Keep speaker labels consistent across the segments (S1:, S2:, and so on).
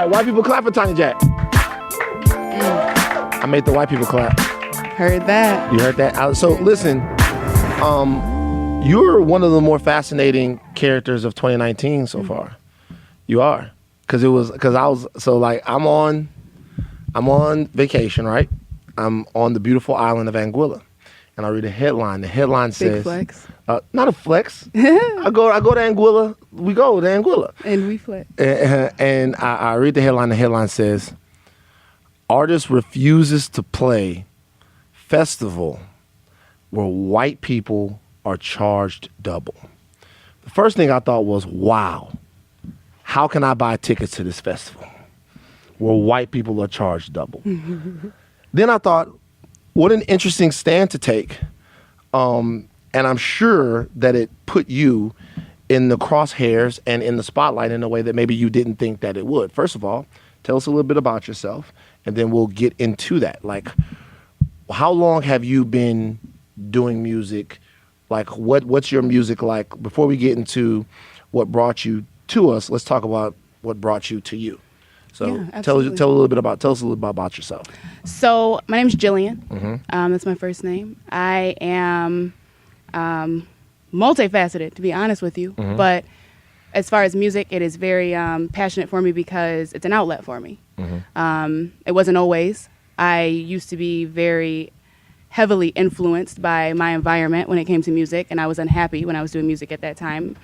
S1: right, white people clap for Tiny Jack. I made the white people clap.
S2: Heard that.
S1: You heard that? So listen, you're one of the more fascinating characters of 2019 so far. You are, because I'm on vacation, right? I'm on the beautiful island of Anguilla, and I read a headline. The headline says,
S2: "Big flex."
S1: Not a flex. I go to Anguilla. We go to Anguilla,
S2: and we flex.
S1: And I read the headline. The headline says, "Artist refuses to play festival where white people are charged double." The first thing I thought was, wow, how can I buy tickets to this festival where white people are charged double? Then I thought, what an interesting stand to take. And I'm sure that it put you in the crosshairs and in the spotlight in a way that maybe you didn't think that it would. First of all, tell us a little bit about yourself, and then we'll get into that. Like, how long have you been doing music? Like, what's your music like? Before we get into what brought you to us, let's talk about what brought you to you. So tell us a little bit about yourself.
S2: So my name's Jillian. That's my first name. I am multifaceted, to be honest with you. But as far as music, it is very passionate for me because it's an outlet for me. It wasn't always. I used to be very heavily influenced by my environment when it came to music, and I was unhappy when I was doing music at that time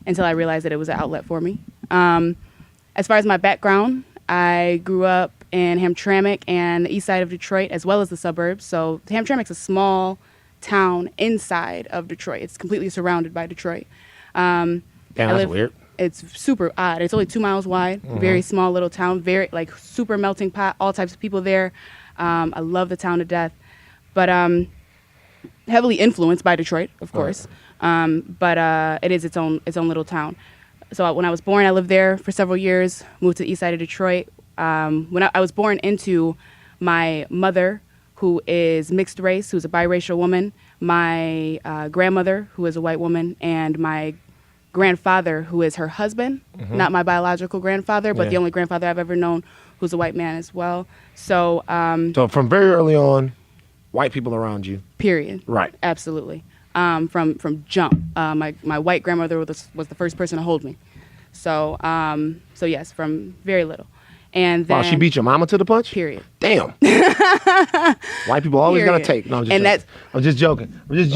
S2: until I realized that it was an outlet for me. As far as my background, I grew up in Hamtramck and the east side of Detroit, as well as the suburbs. So Hamtramck's a small town inside of Detroit. It's completely surrounded by Detroit.
S1: Damn, that's weird.
S2: It's super odd. It's only 2 miles wide, very small little town, very like super melting pot, all types of people there. I love the town to death, but heavily influenced by Detroit, of course. But it is its own little town. So when I was born, I lived there for several years, moved to the east side of Detroit. When I was born into my mother, who is mixed race, who's a biracial woman, my grandmother, who is a white woman, and my grandfather, who is her husband, not my biological grandfather, but the only grandfather I've ever known who's a white man as well. So
S1: so from very early on, white people around you.
S2: Period.
S1: Right.
S2: Absolutely. From jump. My white grandmother was the first person to hold me. So yes, from very little. And then,
S1: wow, she beat your mama to the punch?
S2: Period.
S1: Damn. White people always gotta take. No, I'm just joking.
S2: And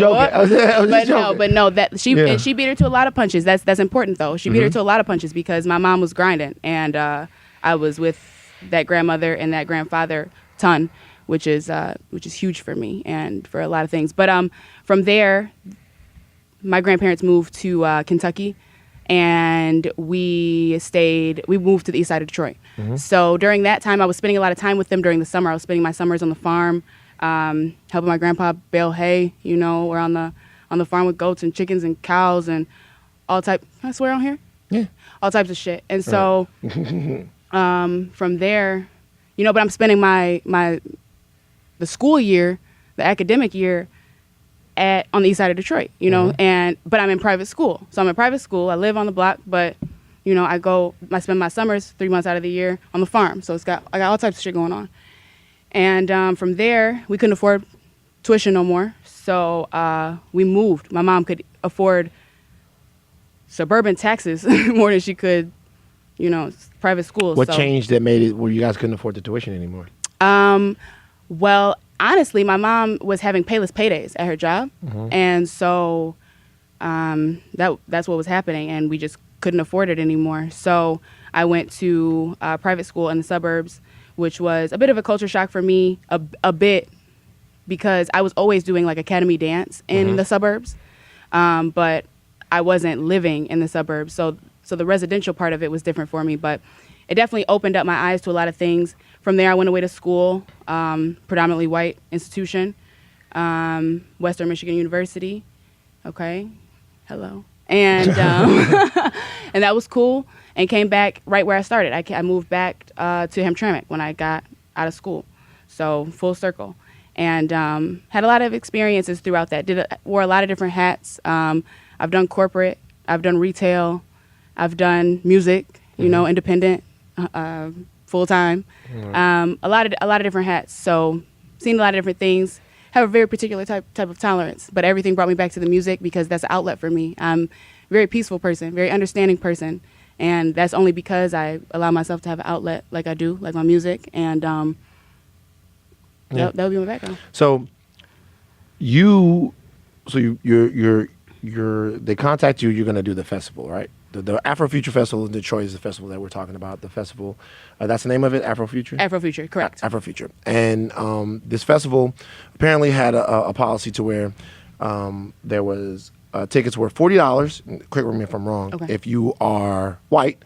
S2: she beat her to a lot of punches. That's important though. She beat her to a lot of punches because my mom was grinding, and I was with that grandmother and that grandfather ton, which is huge for me and for a lot of things. But from there, my grandparents moved to Kentucky, and we moved to the east side of Detroit. So during that time, I was spending a lot of time with them during the summer. I was spending my summers on the farm, helping my grandpa bale hay. You know, we're on the farm with goats and chickens and cows and all type. Can I swear on here?
S1: Yeah.
S2: All types of shit. And so from there, you know, but I'm spending the school year, the academic year, on the east side of Detroit, you know, but I'm in private school. So I'm in private school. I live on the block, but, you know, I spend my summers 3 months out of the year on the farm. So I got all types of shit going on. And from there, we couldn't afford tuition no more. So we moved. My mom could afford suburban taxes more than she could, you know, private schools.
S1: What changed that made it where you guys couldn't afford the tuition anymore?
S2: Well, honestly, my mom was having payless paydays at her job, and so that's what was happening, and we just couldn't afford it anymore. So I went to private school in the suburbs, which was a bit of a culture shock for me, a bit, because I was always doing like academy dance in the suburbs, but I wasn't living in the suburbs, so the residential part of it was different for me, but it definitely opened up my eyes to a lot of things. From there, I went away to school, predominantly white institution, Western Michigan University. Okay, hello. And and that was cool, and came back right where I started. I moved back to Hamtramck when I got out of school, so full circle. And had a lot of experiences throughout that. Wore a lot of different hats. I've done corporate, I've done retail, I've done music, you know, independent, full time, a lot of different hats. So seen a lot of different things. Have a very particular type of tolerance, but everything brought me back to the music because that's an outlet for me. I'm a very peaceful person, very understanding person, and that's only because I allow myself to have an outlet like I do, like my music, and that would be my background.
S1: So they contact you. You're going to do the festival, right? The Afro Future Festival in Detroit is the festival that we're talking about. The festival, that's the name of it, Afro Future?
S2: Afro Future, correct.
S1: Afro Future. And this festival apparently had a policy to where there was tickets were $40, correct me if I'm wrong,
S2: Okay.
S1: if you are white.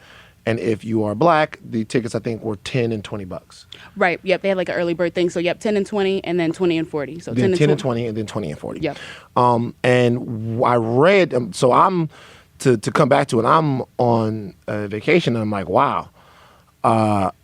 S1: And if you are black, the tickets, I think, were $10 and $20.
S2: Right. Yep. They had like an early bird thing. So, 10 and 20, and then 20 and 40. So,
S1: Then 10 and 20, and then 20 and 40.
S2: Yep.
S1: And I read, so I'm, to come back to it, I'm on vacation, and I'm like, wow.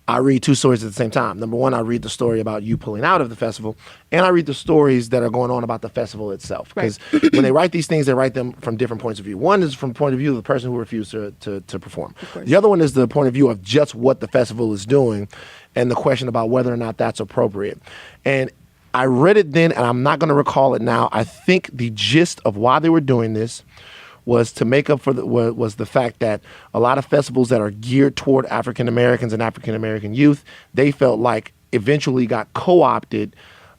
S1: I read two stories at the same time. Number one, I read the story about you pulling out of the festival, and I read the stories that are going on about the festival itself. Because when they write these things, they write them from different points of view. One is from the point of view of the person who refused to perform. The other one is the point of view of just what the festival is doing and the question about whether or not that's appropriate. And I read it then, and I'm not going to recall it now. I think the gist of why they were doing this was to make up for was the fact that a lot of festivals that are geared toward African Americans and African American youth, they felt like eventually got co-opted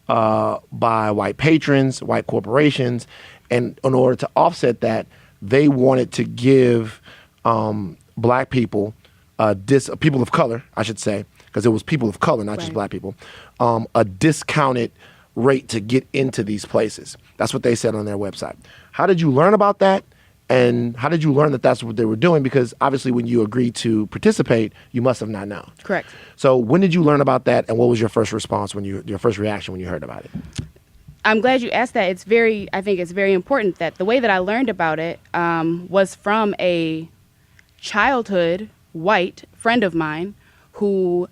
S1: by white patrons, white corporations, and in order to offset that, they wanted to give black people, people of color, I should say, because it was people of color, not just black people, a discounted rate to get into these places. That's what they said on their website. How did you learn about that? And how did you learn that that's what they were doing? Because obviously when you agreed to participate, you must have not known.
S2: Correct.
S1: So when did you learn about that, and what was your first response your first reaction when you heard about it?
S2: I'm glad you asked that. I think it's very important that the way that I learned about it was from a childhood white friend of mine who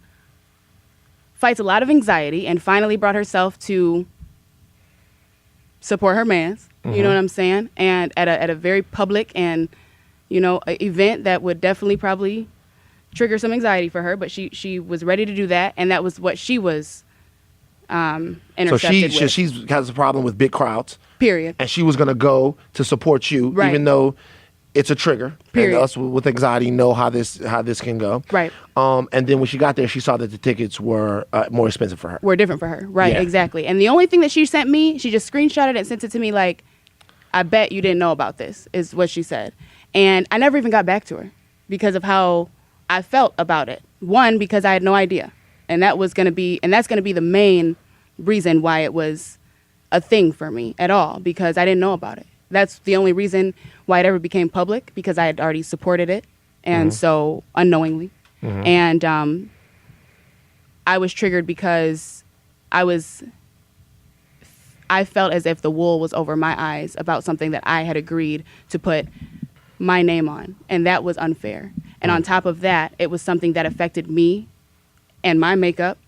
S2: fights a lot of anxiety and finally brought herself to support her mans. You know what I'm saying? And at a very public and, event that would definitely probably trigger some anxiety for her, but she was ready to do that, and that was what she was intercepted with.
S1: So she has a problem with big crowds.
S2: Period.
S1: And she was going to go to support you,
S2: Right.
S1: even though it's a trigger.
S2: Period.
S1: And us with anxiety know how this can go.
S2: Right.
S1: And then when she got there, she saw that the tickets were more expensive for her.
S2: Were different for her. Right,
S1: Yeah.
S2: exactly. And the only thing that she sent me, she just screenshotted it and sent it to me like, I bet you didn't know about this, is what she said. And I never even got back to her because of how I felt about it. One, because I had no idea. And that's going to be the main reason why it was a thing for me at all, because I didn't know about it. That's the only reason why it ever became public, because I had already supported it, and so unknowingly. And I was triggered because I felt as if the wool was over my eyes about something that I had agreed to put my name on, and that was unfair. And on top of that, it was something that affected me and my makeup,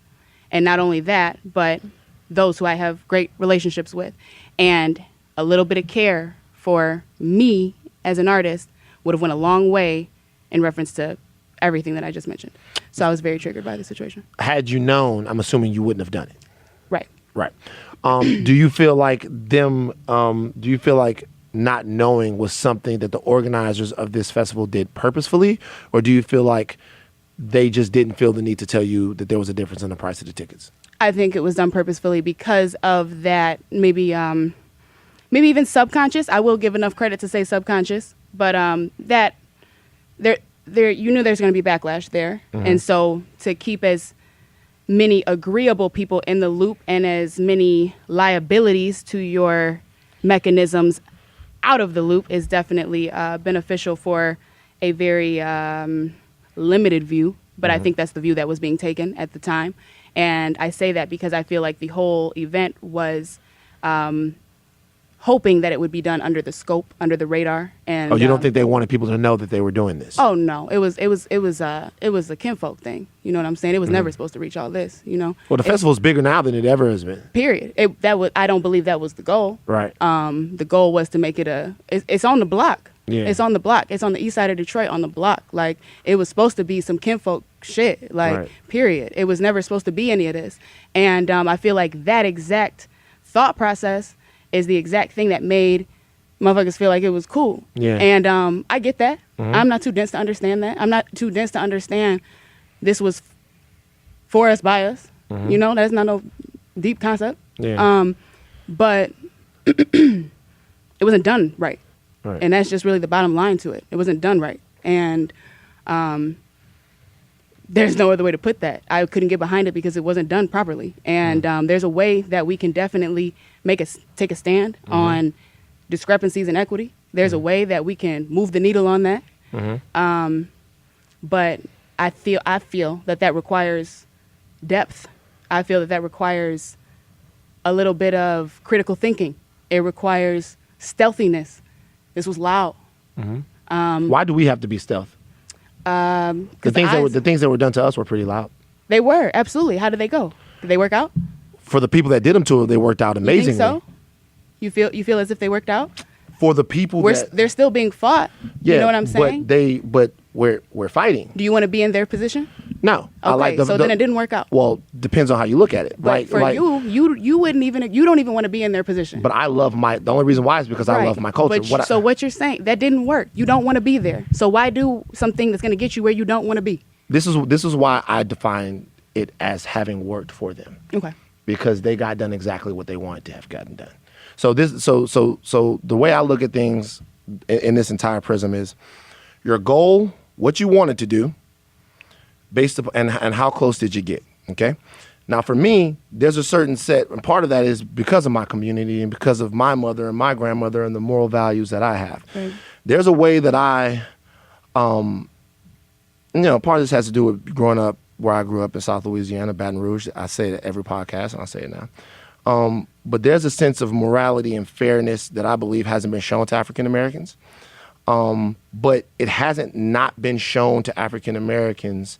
S2: and not only that, but those who I have great relationships with. And a little bit of care for me as an artist would have went a long way in reference to everything that I just mentioned. So I was very triggered by the situation.
S1: Had you known, I'm assuming you wouldn't have done it.
S2: Right.
S1: Right. Do you feel like not knowing was something that the organizers of this festival did purposefully, or do you feel like they just didn't feel the need to tell you that there was a difference in the price of the tickets?
S2: I think it was done purposefully because of that, maybe even subconscious. I will give enough credit to say subconscious, but that there you knew there's going to be backlash there, and so to keep as many agreeable people in the loop and as many liabilities to your mechanisms out of the loop is definitely beneficial for a very limited view. But I think that's the view that was being taken at the time. And I say that because I feel like the whole event was hoping that it would be done under the scope, under the radar. And
S1: you don't think they wanted people to know that they were doing this?
S2: Oh no, it was a kinfolk thing. You know what I'm saying? It was never supposed to reach all this.
S1: Well, the festival's bigger now than it ever has been.
S2: Period. I don't believe that was the goal.
S1: Right.
S2: The goal was to make it it's on the block.
S1: Yeah.
S2: It's on the block. It's on the east side of Detroit on the block. Like, it was supposed to be some kinfolk shit, like,
S1: Right.
S2: period. It was never supposed to be any of this. And I feel like that exact thought process is the exact thing that made motherfuckers feel like it was cool.
S1: Yeah.
S2: And I get that. I'm not too dense to understand that. I'm not too dense to understand this was for us, by us. You know, that's not no deep concept.
S1: Yeah.
S2: But it wasn't done right.
S1: Right.
S2: And that's just really the bottom line to it. It wasn't done right. And there's no other way to put that. I couldn't get behind it because it wasn't done properly. And there's a way that we can definitely take a stand on discrepancies in equity. There's a way that we can move the needle on that. But I feel that requires depth. I feel that requires a little bit of critical thinking. It requires stealthiness. This was loud.
S1: Why do we have to be stealth? The things that were done to us were pretty loud.
S2: They were, absolutely. How did they go? Did they work out?
S1: For the people that did them to us, they worked out amazingly.
S2: You think so? You feel as if they worked out?
S1: For the people
S2: they're still being fought.
S1: Yeah,
S2: you know what I'm saying?
S1: But we're fighting.
S2: Do you want to be in their position?
S1: No.
S2: Okay, then it didn't work out.
S1: Well, depends on how you look at it.
S2: But
S1: right?
S2: for you wouldn't even, you don't even want to be in their position.
S1: But I love the only reason why is because I love my culture.
S2: But what you're saying, that didn't work. You don't want to be there. So why do something that's going to get you where you don't want to be?
S1: This is why I define it as having worked for them.
S2: Okay.
S1: Because they got done exactly what they wanted to have gotten done. So the way I look at things in this entire prism is your goal, what you wanted to do, based upon and how close did you get? Okay. Now for me, there's a certain set, and part of that is because of my community and because of my mother and my grandmother and the moral values that I have.
S2: Right.
S1: There's a way that I, part of this has to do with growing up where I grew up in South Louisiana, Baton Rouge. I say it at every podcast, and I'll say it now. But there's a sense of morality and fairness that I believe hasn't been shown to African Americans. But it hasn't not been shown to African Americans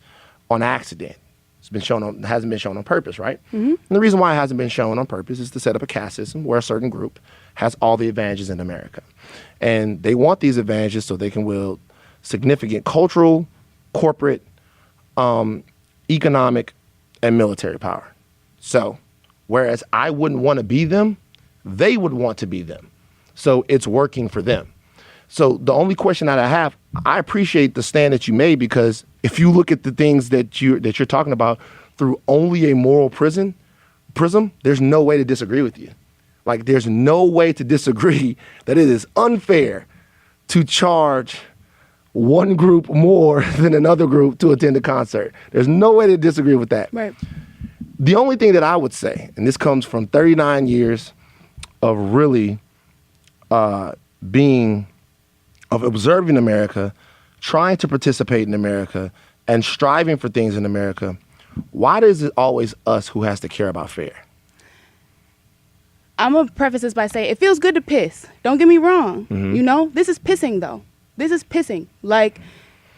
S1: on accident. It hasn't been shown on purpose, right? And the reason why it hasn't been shown on purpose is to set up a caste system where a certain group has all the advantages in America. And they want these advantages so they can wield significant cultural, corporate, economic, and military power. So, whereas I wouldn't want to be them, they would want to be them. So it's working for them. So the only question that I have, I appreciate the stand that you made, because if you look at the things that you're talking about through only a moral prism, there's no way to disagree with you. Like, there's no way to disagree that it is unfair to charge one group more than another group to attend a concert. There's no way to disagree with that.
S2: Right.
S1: The only thing that I would say, and this comes from 39 years of really observing America, trying to participate in America, and striving for things in America, why is it always us who has to care about fair?
S2: I'm going to preface this by saying it feels good to piss. Don't get me wrong. You know, this is pissing, though. This is pissing. Like,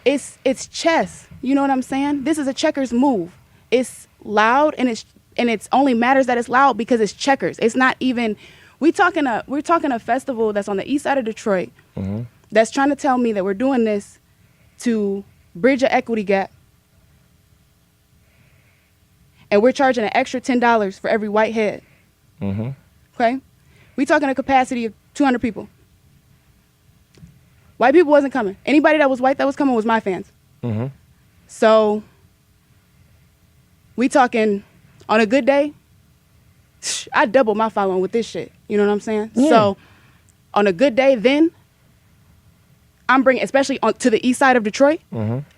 S2: it's chess. You know what I'm saying? This is a checkers move. It's loud, and it's only matters that it's loud because it's checkers. It's not even, we're talking a festival that's on the east side of Detroit that's trying to tell me that we're doing this to bridge an equity gap, and we're charging an extra $10 for every white head. Okay? We talking a capacity of 200 people. White people wasn't coming. Anybody that was white that was coming was my fans. So we talking on a good day, I double my following with this shit. You know what I'm saying? Yeah. So on a good day, then I'm bringing, especially to the east side of Detroit,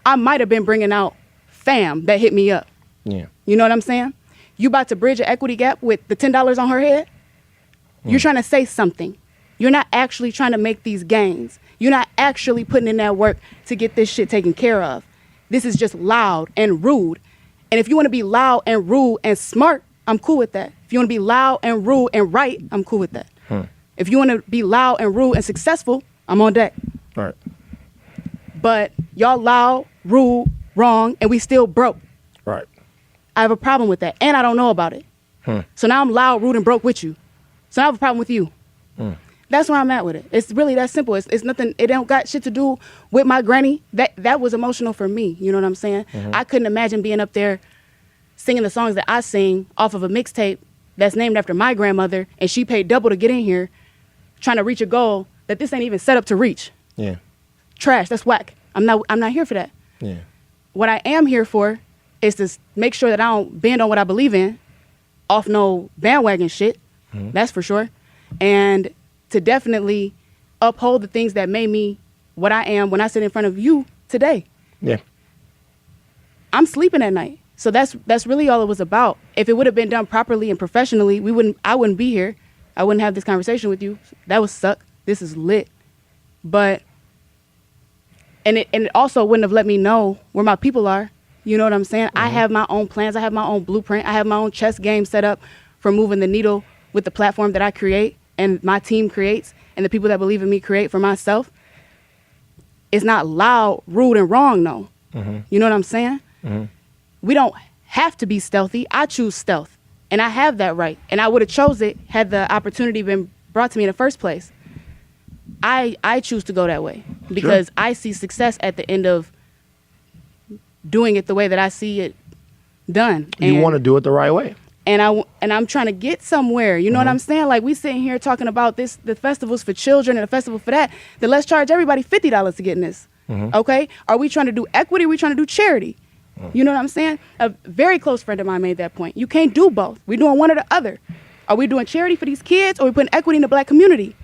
S2: I might have been bringing out fam that hit me up. Yeah. You know what I'm saying? You about to bridge an equity gap with the $10 on her head? You're trying to say something. You're not actually trying to make these gains. You're not actually putting in that work to get this shit taken care of. This is just loud and rude. And if you want to be loud and rude and smart, I'm cool with that. If you want to be loud and rude and right, I'm cool with that. If you want to be loud and rude and successful, I'm on deck.
S1: Right.
S2: But y'all loud, rude, wrong, and we still broke.
S1: Right.
S2: I have a problem with that, and I don't know about it. So now I'm loud, rude, and broke with you. So I have a problem with you. That's where I'm at with it. It's really that simple. It's nothing. It don't got shit to do with my granny. That was emotional for me. You know what I'm saying? I couldn't imagine being up there singing the songs that I sing off of a mixtape that's named after my grandmother, and she paid double to get in here, trying to reach a goal that this ain't even set up to reach.
S1: Yeah.
S2: Trash. That's whack. I'm not here for that.
S1: Yeah.
S2: What I am here for is to make sure that I don't bend on what I believe in, off no bandwagon shit. That's for sure. And to definitely uphold the things that made me what I am when I sit in front of you today.
S1: Yeah.
S2: I'm sleeping at night. So that's really all it was about. If it would have been done properly and professionally, I wouldn't be here. I wouldn't have this conversation with you. That would suck. This is lit. But and it also wouldn't have let me know where my people are. You know what I'm saying? I have my own plans. I have my own blueprint. I have my own chess game set up for moving the needle with the platform that I create and my team creates and the people that believe in me create for myself. It's not loud, rude, and wrong, though. You know what I'm saying? We don't have to be stealthy. I choose stealth, and I have that right. And I would have chose it had the opportunity been brought to me in the first place. I choose to go that way because I see success at the end of doing it the way that I see it done.
S1: You want to do it the right way.
S2: And I'm trying to get somewhere. You know what I'm saying? Like, we sitting here talking about the festivals for children and a festival for that. Then let's charge everybody $50 to get in this. Okay? Are we trying to do equity? Or are we trying to do charity? You know what I'm saying? A very close friend of mine made that point. You can't do both. We're doing one or the other. Are we doing charity for these kids, or are we putting equity in the black community?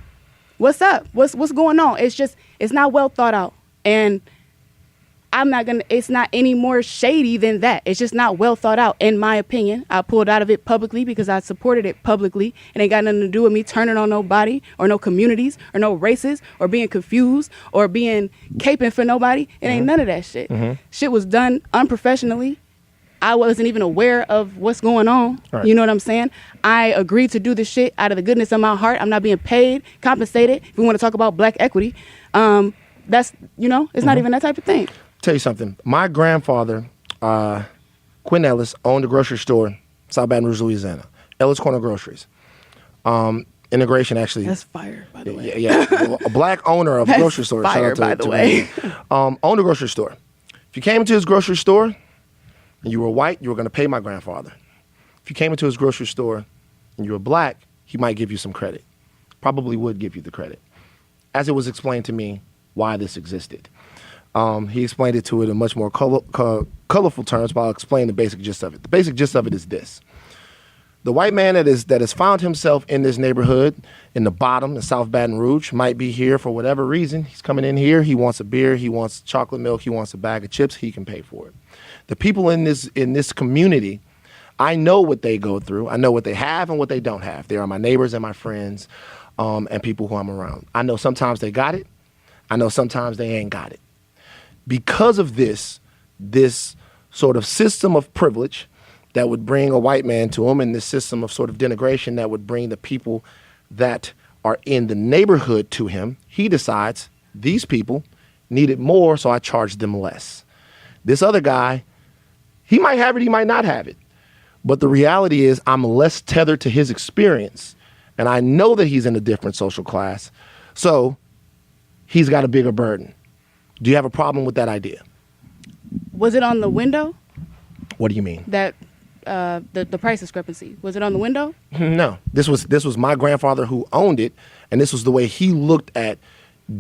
S2: What's up? What's going on? It's not well thought out. And it's not any more shady than that. It's just not well thought out, in my opinion. I pulled out of it publicly because I supported it publicly. It ain't got nothing to do with me turning on nobody or no communities or no races or being confused or being caping for nobody. It ain't none of that shit. Shit was done unprofessionally. I wasn't even aware of what's going on. Right. You know what I'm saying? I agreed to do this shit out of the goodness of my heart. I'm not being paid, compensated. If we want to talk about black equity, that's, it's not even that type of thing.
S1: Tell you something. My grandfather, Quinn Ellis, owned a grocery store, South Baton Rouge, Louisiana. Ellis Corner Groceries. Integration, actually.
S2: That's fire, by the way.
S1: Yeah. A black owner of a grocery store.
S2: Fire, by the way.
S1: Owned a grocery store. If you came into his grocery store and you were white, you were going to pay my grandfather. If you came into his grocery store and you were black, he might give you some credit. Probably would give you the credit. As it was explained to me why this existed. He explained it to it in much more colorful terms, but I'll explain the basic gist of it. The basic gist of it is this. The white man that has found himself in this neighborhood, in the bottom, in South Baton Rouge, might be here for whatever reason. He's coming in here. He wants a beer. He wants chocolate milk. He wants a bag of chips. He can pay for it. The people in this community, I know what they go through. I know what they have and what they don't have. They are my neighbors and my friends and people who I'm around. I know sometimes they got it. I know sometimes they ain't got it. Because of this sort of system of privilege that would bring a white man to him, and this system of sort of denigration that would bring the people that are in the neighborhood to him, he decides these people needed more, so I charge them less. This other guy, he might have it, he might not have it. But the reality is I'm less tethered to his experience, and I know that he's in a different social class, so he's got a bigger burden. Do you have a problem with that idea?
S2: Was it on the window?
S1: What do you mean?
S2: That the price discrepancy. Was it on the window?
S1: No. This was my grandfather who owned it, and this was the way he looked at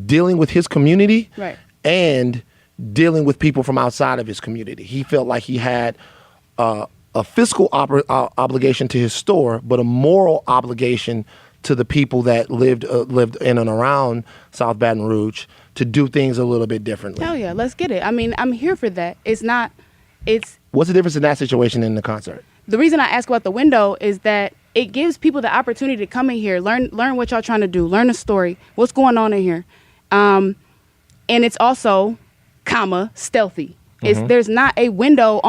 S1: dealing with his community and dealing with people from outside of his community. He felt like he had a fiscal obligation to his store, but a moral obligation to the people that lived in and around South Baton Rouge to do things a little bit differently.
S2: Hell yeah, let's get it. I mean, I'm here for that. What's
S1: the difference in that situation and the concert?
S2: The reason I ask about the window is that it gives people the opportunity to come in here, learn what y'all trying to do, learn the story, what's going on in here. And it's also, stealthy. There's not a window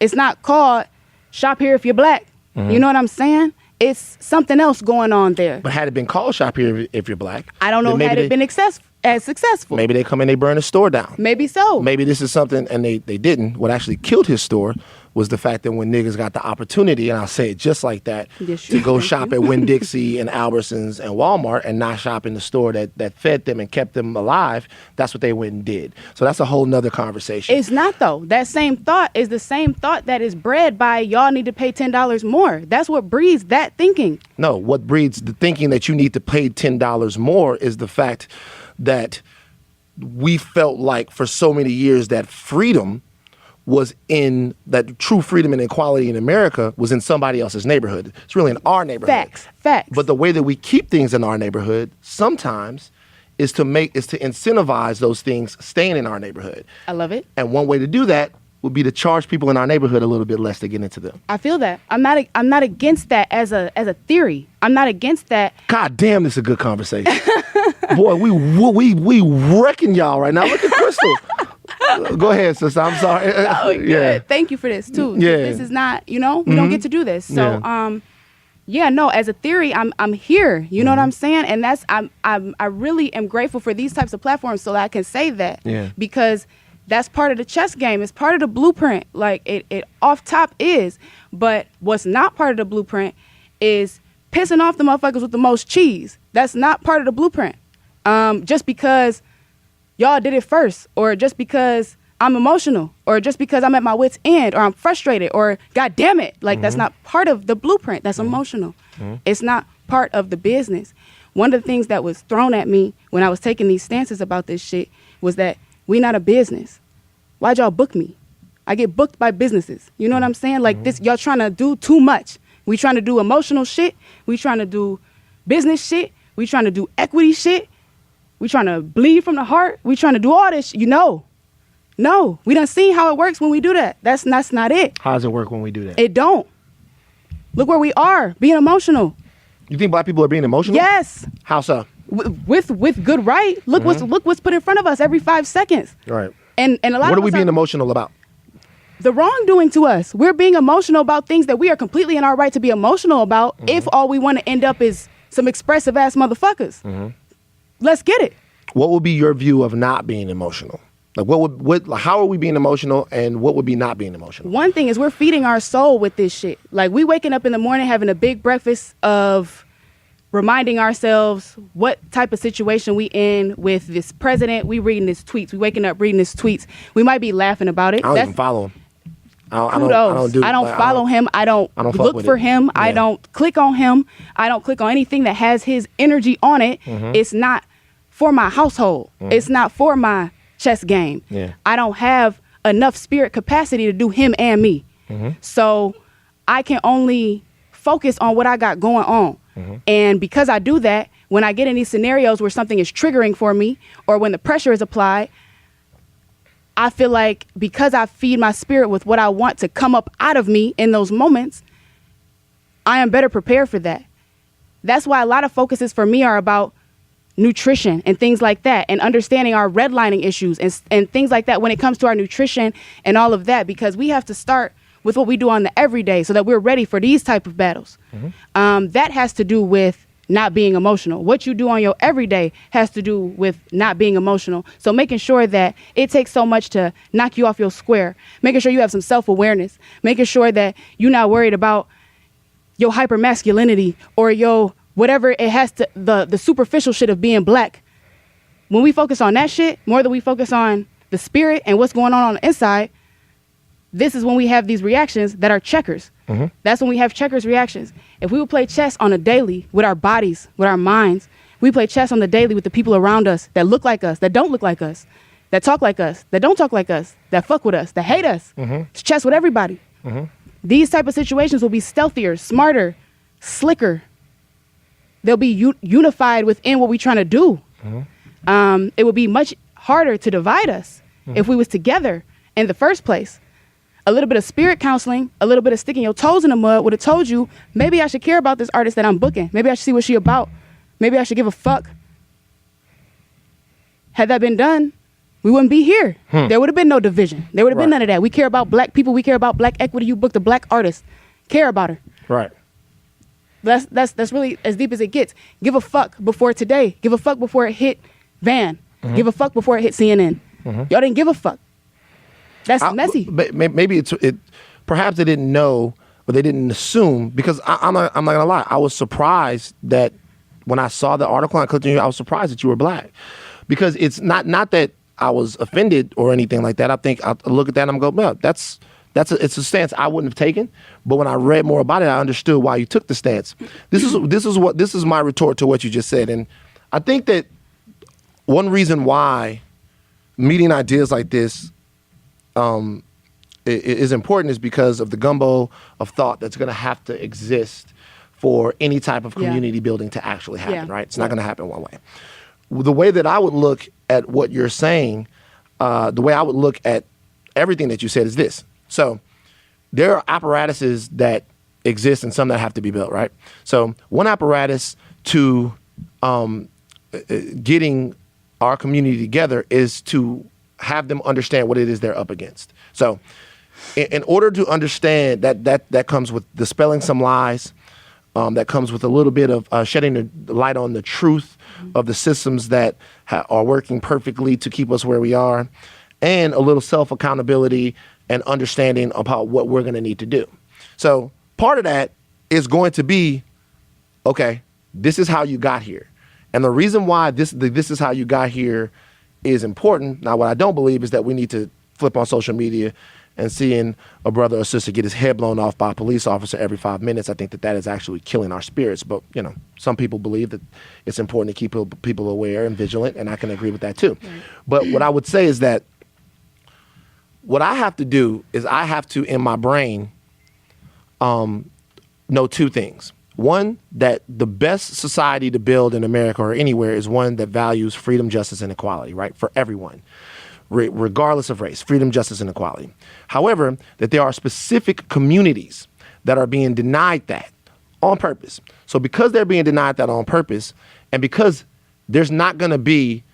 S2: it's not called shop here if you're black. You know what I'm saying? It's something else going on there.
S1: But had it been called shop here if you're black,
S2: I don't know, had it been as successful.
S1: Maybe they come in, they burn the store down.
S2: Maybe so.
S1: Maybe this is something, and they didn't. What actually killed his store was the fact that when niggas got the opportunity, and I'll say it just like that,
S2: Yes,
S1: to go
S2: thank
S1: shop
S2: you.
S1: at Winn-Dixie and Albertsons and Walmart and not shop in the store that fed them and kept them alive, that's what they went and did. So that's a whole nother conversation.
S2: It's not, though. That same thought is the same thought that is bred by y'all need to pay $10 more. That's what breeds that thinking.
S1: No, what breeds the thinking that you need to pay $10 more is the fact that we felt like for so many years that freedom was in, that true freedom and equality in America was in somebody else's neighborhood. It's really in our neighborhood.
S2: Facts.
S1: But the way that we keep things in our neighborhood sometimes is to incentivize those things staying in our neighborhood.
S2: I love it.
S1: And one way to do that would be to charge people in our neighborhood a little bit less to get into them.
S2: I feel that. I'm not against that as a theory. I'm not against that.
S1: God damn, this is a good conversation. Boy, we wrecking y'all right now. Look at Crystal. Go ahead, sister. I'm sorry.
S2: Oh, good. Thank you for this too.
S1: Yeah.
S2: This is not, we don't get to do this. So, as a theory, I'm here. You know what I'm saying? And that's I really am grateful for these types of platforms so that I can say that.
S1: Yeah.
S2: Because that's part of the chess game. It's part of the blueprint. Like it off top is, but what's not part of the blueprint is pissing off the motherfuckers with the most cheese. That's not part of the blueprint. Just because y'all did it first, or just because I'm emotional, or just because I'm at my wit's end, or I'm frustrated, or God damn it, like that's not part of the blueprint. That's emotional. It's not part of the business. One of the things that was thrown at me when I was taking these stances about this shit was that we not a business. Why'd y'all book me? I get booked by businesses. You know what I'm saying? Like this, y'all trying to do too much. We trying to do emotional shit. We trying to do business shit. We trying to do equity shit. We trying to bleed from the heart. We trying to do all this. No, we done seen how it works when we do that. That's not it.
S1: How does it work when we do that?
S2: It don't. Look where we are, being emotional.
S1: You think black people are being emotional?
S2: Yes.
S1: How so?
S2: With good right. Look what's put in front of us every 5 seconds.
S1: Right.
S2: And a lot
S1: What
S2: of
S1: are we
S2: us
S1: being emotional about?
S2: the wrongdoing to us. We're being emotional about things that we are completely in our right to be emotional about if all we want to end up is some expressive ass motherfuckers. Let's get it.
S1: What would be your view of not being emotional? Like how are we being emotional, and what would be not being emotional?
S2: One thing is we're feeding our soul with this shit. Like we waking up in the morning having a big breakfast of reminding ourselves what type of situation we in with this president. We reading his tweets. We waking up reading his tweets. We might be laughing about it.
S1: I don't even follow him. I
S2: don't follow him. I don't look for him.
S1: Yeah.
S2: I don't click on him. I don't click on anything that has his energy on it. It's not for my household. It's not for my chess game.
S1: Yeah.
S2: I don't have enough spirit capacity to do him and me. So I can only focus on what I got going on. And because I do that, when I get in these scenarios where something is triggering for me or when the pressure is applied, I feel like because I feed my spirit with what I want to come up out of me in those moments, I am better prepared for that. That's why a lot of focuses for me are about nutrition and things like that, and understanding our redlining issues and things like that when it comes to our nutrition and all of that, because we have to start with what we do on the everyday so that we're ready for these type of battles. That has to do with not being emotional. What you do on your everyday has to do with not being emotional. So making sure that it takes so much to knock you off your square, making sure you have some self-awareness, making sure that you're not worried about your hypermasculinity or your whatever it has to, the superficial shit of being black. When we focus on that shit more than we focus on the spirit and what's going on the inside, this is when we have these reactions that are checkers. That's when we have checkers reactions. If we would play chess on a daily with our bodies, with our minds, we play chess on the daily with the people around us that look like us, that don't look like us, that talk like us, that don't talk like us, that fuck with us, that hate us. It's chess with everybody. These type of situations will be stealthier, smarter, slicker. They'll be unified within what we're trying to do. It would be much harder to divide us if we was together in the first place. A little bit of spirit counseling, a little bit of sticking your toes in the mud would have told you, maybe I should care about this artist that I'm booking. Maybe I should see what she about. Maybe I should give a fuck. Had that been done, we wouldn't be here. There would have been no division. There would have been none of that. We care about black people. We care about black equity. You booked a black artist. Care about her.
S1: Right.
S2: That's really as deep as it gets. Give a fuck before today. Give a fuck before it hit Van. Give a fuck before it hit CNN. Y'all didn't give a fuck. That's messy.
S1: Maybe perhaps they didn't know, but they didn't assume, because I'm not gonna lie, I was surprised that when I saw the article and I clicked on you, I was surprised that you were black, because it's not that I was offended or anything like that. I think I look at that and I'm going, well, it's a stance I wouldn't have taken. But when I read more about it, I understood why you took the stance. This is my retort to what you just said, and I think that one reason why meeting ideas like this is important is because of the gumbo of thought that's going to have to exist for any type of community building to actually happen. Right? It's not going to happen one way. The way that I would look at what you're saying, the way I would look at everything that you said is this. So there are apparatuses that exist and some that have to be built, right? So one apparatus to getting our community together is to have them understand what it is they're up against. So in order to understand that comes with dispelling some lies, that comes with a little bit of shedding the light on the truth of the systems that are working perfectly to keep us where we are, and a little self-accountability and understanding about what we're going to need to do. So part of that is going to be, okay, this is how you got here. And the reason why this is how you got here is important. Now, what I don't believe is that we need to flip on social media and seeing a brother or sister get his head blown off by a police officer every 5 minutes. I think that is actually killing our spirits. But, some people believe that it's important to keep people aware and vigilant, and I can agree with that too. Right. But what I would say is that what I have to do is I have to, in my brain, know two things. One, that the best society to build in America or anywhere is one that values freedom, justice, and equality, right? For everyone, regardless of race, freedom, justice, and equality. However, that there are specific communities that are being denied that on purpose. So because they're being denied that on purpose, and because there's not going to be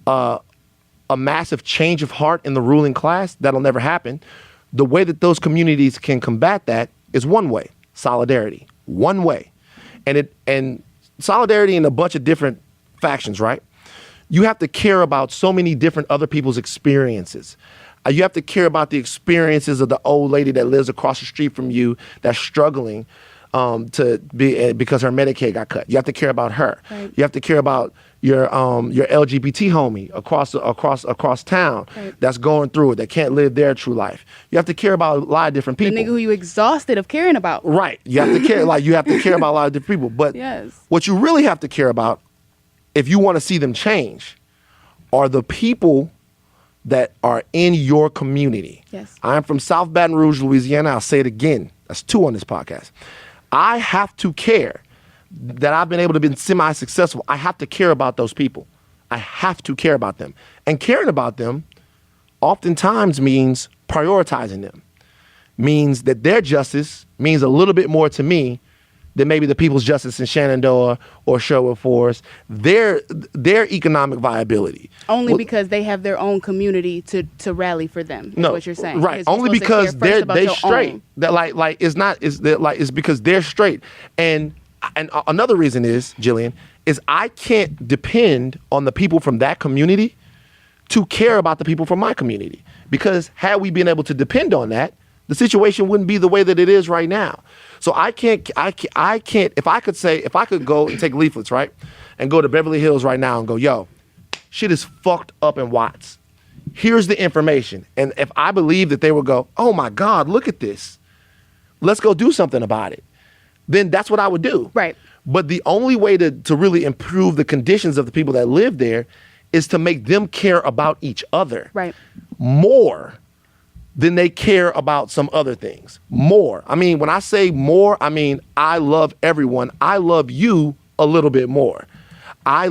S1: a massive change of heart in the ruling class, that'll never happen, the way that those communities can combat that is one way: solidarity. One way. And solidarity in a bunch of different factions, right? You have to care about so many different other people's experiences. You have to care about the experiences of the old lady that lives across the street from you that's struggling because her Medicaid got cut. You have to care about her. Right. You have to care about your LGBT homie across town that's going through it, that can't live their true life. You have to care about a lot of different people.
S2: The nigga who you exhausted of caring about.
S1: Right. You have to care about a lot of different people. But what you really have to care about, if you want to see them change, are the people that are in your community. Yes. I'm from South Baton Rouge, Louisiana. I'll say it again. That's 2 on this podcast. I have to care that I've been able to be semi-successful. I have to care about those people. I have to care about them. And caring about them oftentimes means prioritizing them, means that their justice means a little bit more to me than maybe the people's justice in Shenandoah or Sherwood Forest, their economic viability.
S2: Only because they have their own community to rally for them, is what you're saying.
S1: Right. Only because they straight. That it's because they're straight. And another reason is, Jillian, is I can't depend on the people from that community to care about the people from my community. Because had we been able to depend on that, the situation wouldn't be the way that it is right now. So I can't, if I could go and take leaflets, right, and go to Beverly Hills right now and go, yo, shit is fucked up in Watts. Here's the information. And if I believe that they would go, oh my God, look at this, let's go do something about it, then that's what I would do. Right. But the only way to really improve the conditions of the people that live there is to make them care about each other. Right. More than they care about some other things. More. I mean, when I say more, I mean, I love everyone. I love you a little bit more. I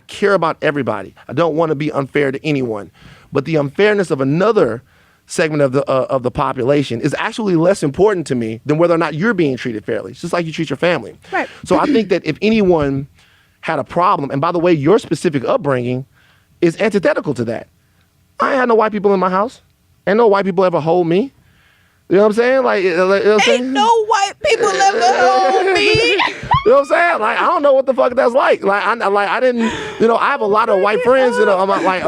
S1: care about everybody. I don't want to be unfair to anyone. But the unfairness of another segment of the population is actually less important to me than whether or not you're being treated fairly. It's just like you treat your family. Right. So I think that if anyone had a problem, and by the way, your specific upbringing is antithetical to that. I ain't had no white people in my house. Ain't no white people ever hold me. You know what I'm saying? Like, you know what I'm saying?
S2: Ain't no white people ever hold me.
S1: You know what I'm saying? Like, I don't know what the fuck that's like. I didn't, I have a lot of white friends. I'm like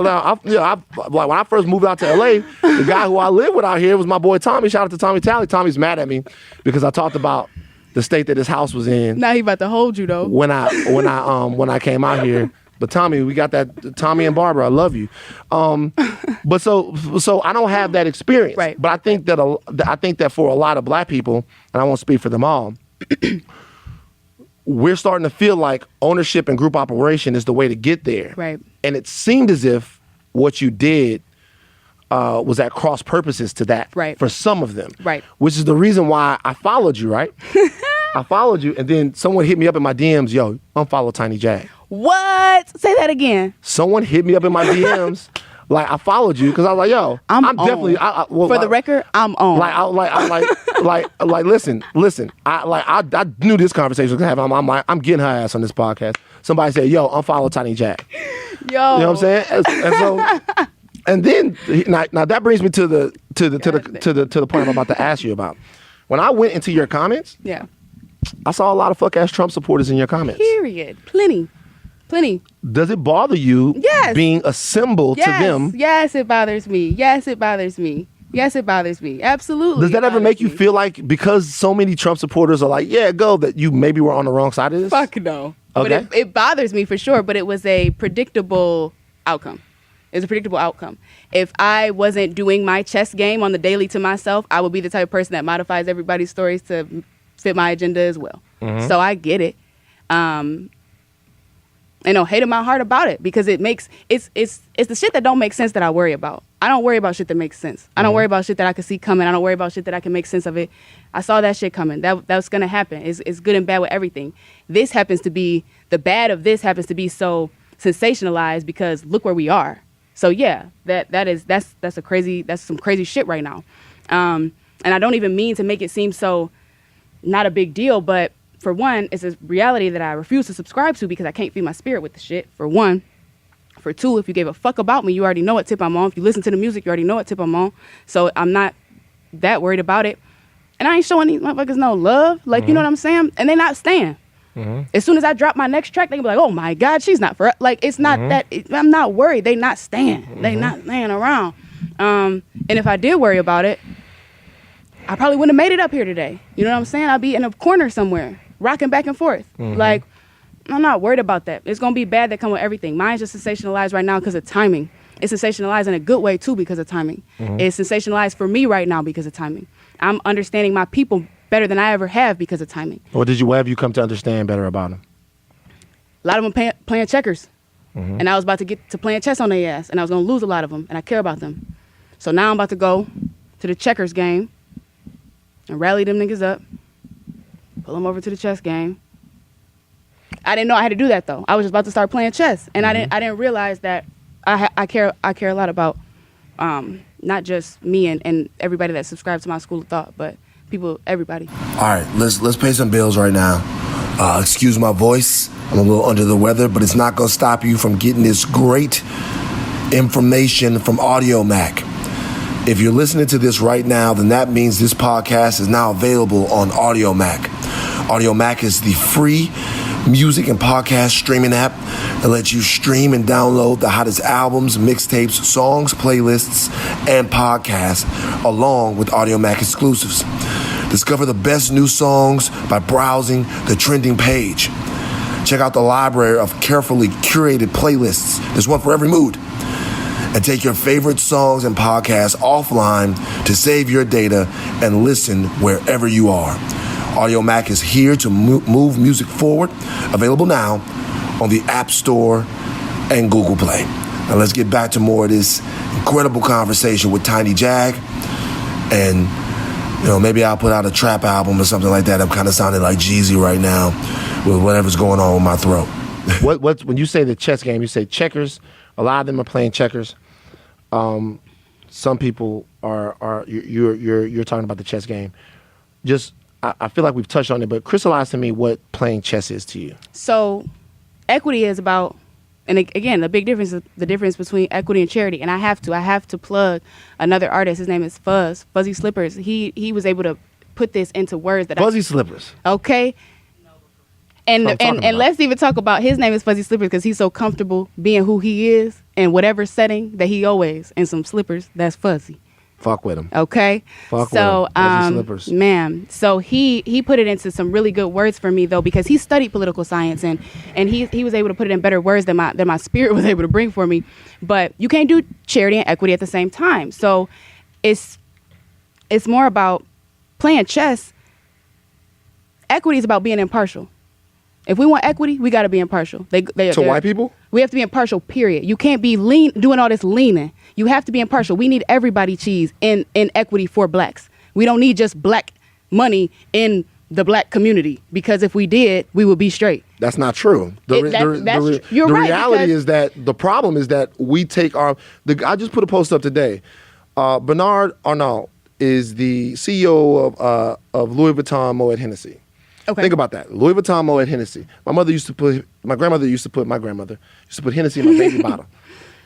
S1: when I first moved out to LA, the guy who I live with out here was my boy Tommy. Shout out to Tommy Talley. Tommy's mad at me because I talked about the state that his house was in.
S2: Now he about to hold you though.
S1: When I came out here. But Tommy, we got that. Tommy and Barbara, I love you. But so I don't have that experience.
S2: Right.
S1: But I think that for a lot of black people, and I won't speak for them all, we're starting to feel like ownership and group operation is the way to get there.
S2: Right.
S1: And it seemed as if what you did was at cross purposes to that.
S2: Right.
S1: For some of them.
S2: Right.
S1: Which is the reason why I followed you, right? I followed you, and then someone hit me up in my DMs, yo, unfollow Tiny Jag.
S2: What? Say that again.
S1: Someone hit me up in my DMs. Like, I followed you because I was like, yo, I'm definitely.
S2: For the record, I'm on.
S1: Listen. I knew this conversation was gonna happen. I'm getting her ass on this podcast. Somebody said, yo, unfollow Tiny Jag.
S2: Yo.
S1: You know what I'm saying? And so, and then now that brings me to the point I'm about to ask you about. When I went into your comments,
S2: yeah,
S1: I saw a lot of fuck ass Trump supporters in your comments.
S2: Period. Plenty.
S1: Does it bother you being a symbol to them?
S2: Yes, it bothers me. Yes, it bothers me. Absolutely.
S1: Does that ever make you feel like because so many Trump supporters are like, yeah, go, that you maybe were on the wrong side of this?
S2: Fuck no.
S1: Okay.
S2: But it bothers me for sure, but it was a predictable outcome. It was a predictable outcome. If I wasn't doing my chess game on the daily to myself, I would be the type of person that modifies everybody's stories to fit my agenda as well. Mm-hmm. So I get it. Hate in my heart about it because it's the shit that don't make sense that I worry about. I don't worry about shit that makes sense. I don't worry about shit that I can see coming. I don't worry about shit that I can make sense of it. I saw that shit coming. That's gonna happen. It's good and bad with everything. This happens to be the bad of this happens to be so sensationalized because look where we are. So yeah, that's some crazy shit right now. And I don't even mean to make it seem so not a big deal, but for one, it's a reality that I refuse to subscribe to because I can't feed my spirit with the shit, for one. For two, if you gave a fuck about me, you already know what tip I'm on. If you listen to the music, you already know what tip I'm on. So I'm not that worried about it. And I ain't showing these motherfuckers no love. Like, you know what I'm saying? And they not staying. Mm-hmm. As soon as I drop my next track, they can be like, oh my God, she's not for us. Like, it's not that, I'm not worried. They not staying. They not staying around. And if I did worry about it, I probably wouldn't have made it up here today. You know what I'm saying? I'd be in a corner somewhere, rocking back and forth. Like, I'm not worried about that. It's going to be bad that come with everything. Mine's just sensationalized right now because of timing. It's sensationalized in a good way, too, because of timing. It's sensationalized for me right now because of timing. I'm understanding my people better than I ever have because of timing. What have you come to understand better about them? A lot of them playing checkers. And I was about to get to playing chess on their ass, and I was going to lose a lot of them, and I care about them. So now I'm about to go to the checkers game and rally them niggas up, pull them over to the chess game. I didn't know I had to do that though. I was just about to start playing chess, and I didn't realize that I care a lot about not just me and everybody that subscribes to my school of thought, but people, everybody. All right, let's pay some bills right now. Excuse my voice. I'm a little under the weather, but it's not gonna stop you from getting this great information from AudioMack. If you're listening to this right now, then that means this podcast is now available on AudioMack. AudioMack is the free music and podcast streaming app that lets you stream and download the hottest albums, mixtapes, songs, playlists, and podcasts, along with AudioMack exclusives. Discover the best new songs by browsing the trending page. Check out the library of carefully curated playlists. There's one for every mood. And take your favorite songs and podcasts offline to save your data and listen wherever you are. AudioMack is here to move music forward. Available now on the App Store and Google Play. Now let's get back to more of this incredible conversation with Tiny Jag. And, maybe I'll put out a trap album or something like that. I'm kind of sounding like Jeezy right now with whatever's going on with my throat. What when you say the chess game, you say checkers. A lot of them are playing checkers. Some people are you're talking about the chess game. Just I feel like we've touched on it, but crystallize to me what playing chess is to you. So, equity is about, and again, the big difference is the difference between equity and charity. And I have to plug another artist. His name is Fuzzy Slippers. He was able to put this into words that
S1: Fuzzy Slippers.
S2: Okay. And let's even talk about his name is Fuzzy Slippers because he's so comfortable being who he is in whatever setting that he always in some slippers that's fuzzy.
S1: Fuck with him.
S2: Okay.
S1: Fuck with him. Fuzzy slippers.
S2: Man. So he put it into some really good words for me though, because he studied political science and he was able to put it in better words than my spirit was able to bring for me. But you can't do charity and equity at the same time. So it's more about playing chess. Equity is about being impartial. If we want equity, we got to be impartial. To
S1: white people?
S2: We have to be impartial, period. You can't be doing all this leaning. You have to be impartial. We need everybody cheese in equity for blacks. We don't need just black money in the black community, because if we did, we would be straight.
S1: That's not true.
S2: You're
S1: the
S2: right,
S1: reality is that the problem is that we take I just put a post up today. Bernard Arnault is the CEO of Louis Vuitton Moet Hennessy.
S2: Okay.
S1: Think about that. Louis Vuitton Moet Hennessy. My grandmother used to put Hennessy in my baby bottle.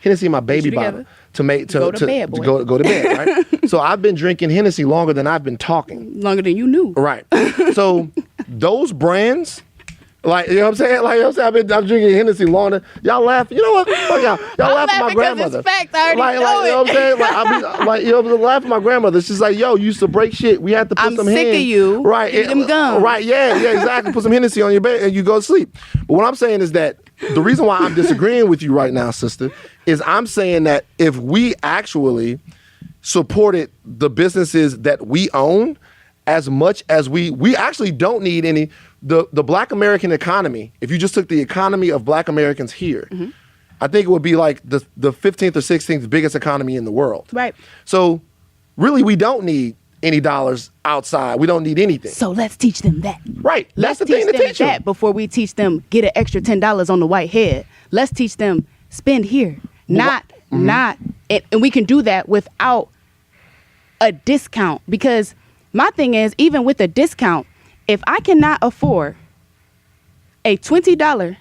S1: Hennessy in my baby bottle to go to bed, right? So I've been drinking Hennessy longer than I've been talking.
S2: Longer than you knew.
S1: Right. So those brands, like, you know what I'm saying? Like, you know what I'm saying? I'm drinking Hennessy longer. Y'all laugh. You know what? Fuck y'all. Y'all laugh at my grandmother.
S2: It's fact. I already know
S1: it. You know what I'm saying? Like, I be, you know, laugh at my grandmother. She's like, yo, you used to break shit. We had to put some
S2: I'm sick of you.
S1: Right.
S2: Give them gum.
S1: Right. Yeah, exactly. Put some Hennessy on your bed and you go to sleep. But what I'm saying is that the reason why I'm disagreeing with you right now, sister, is I'm saying that if we actually supported the businesses that we own as much as we actually don't need any. The Black American economy, if you just took the economy of Black Americans here, I think it would be like the 15th or 16th biggest economy in the world.
S2: Right.
S1: So really, we don't need any dollars outside. We don't need anything.
S2: So let's teach them that.
S1: Right. That's the thing to teach them.
S2: That before we teach them get an extra $10 on the white head. Let's teach them spend here, not. And we can do that without a discount, because my thing is, even with a discount, if I cannot afford a $20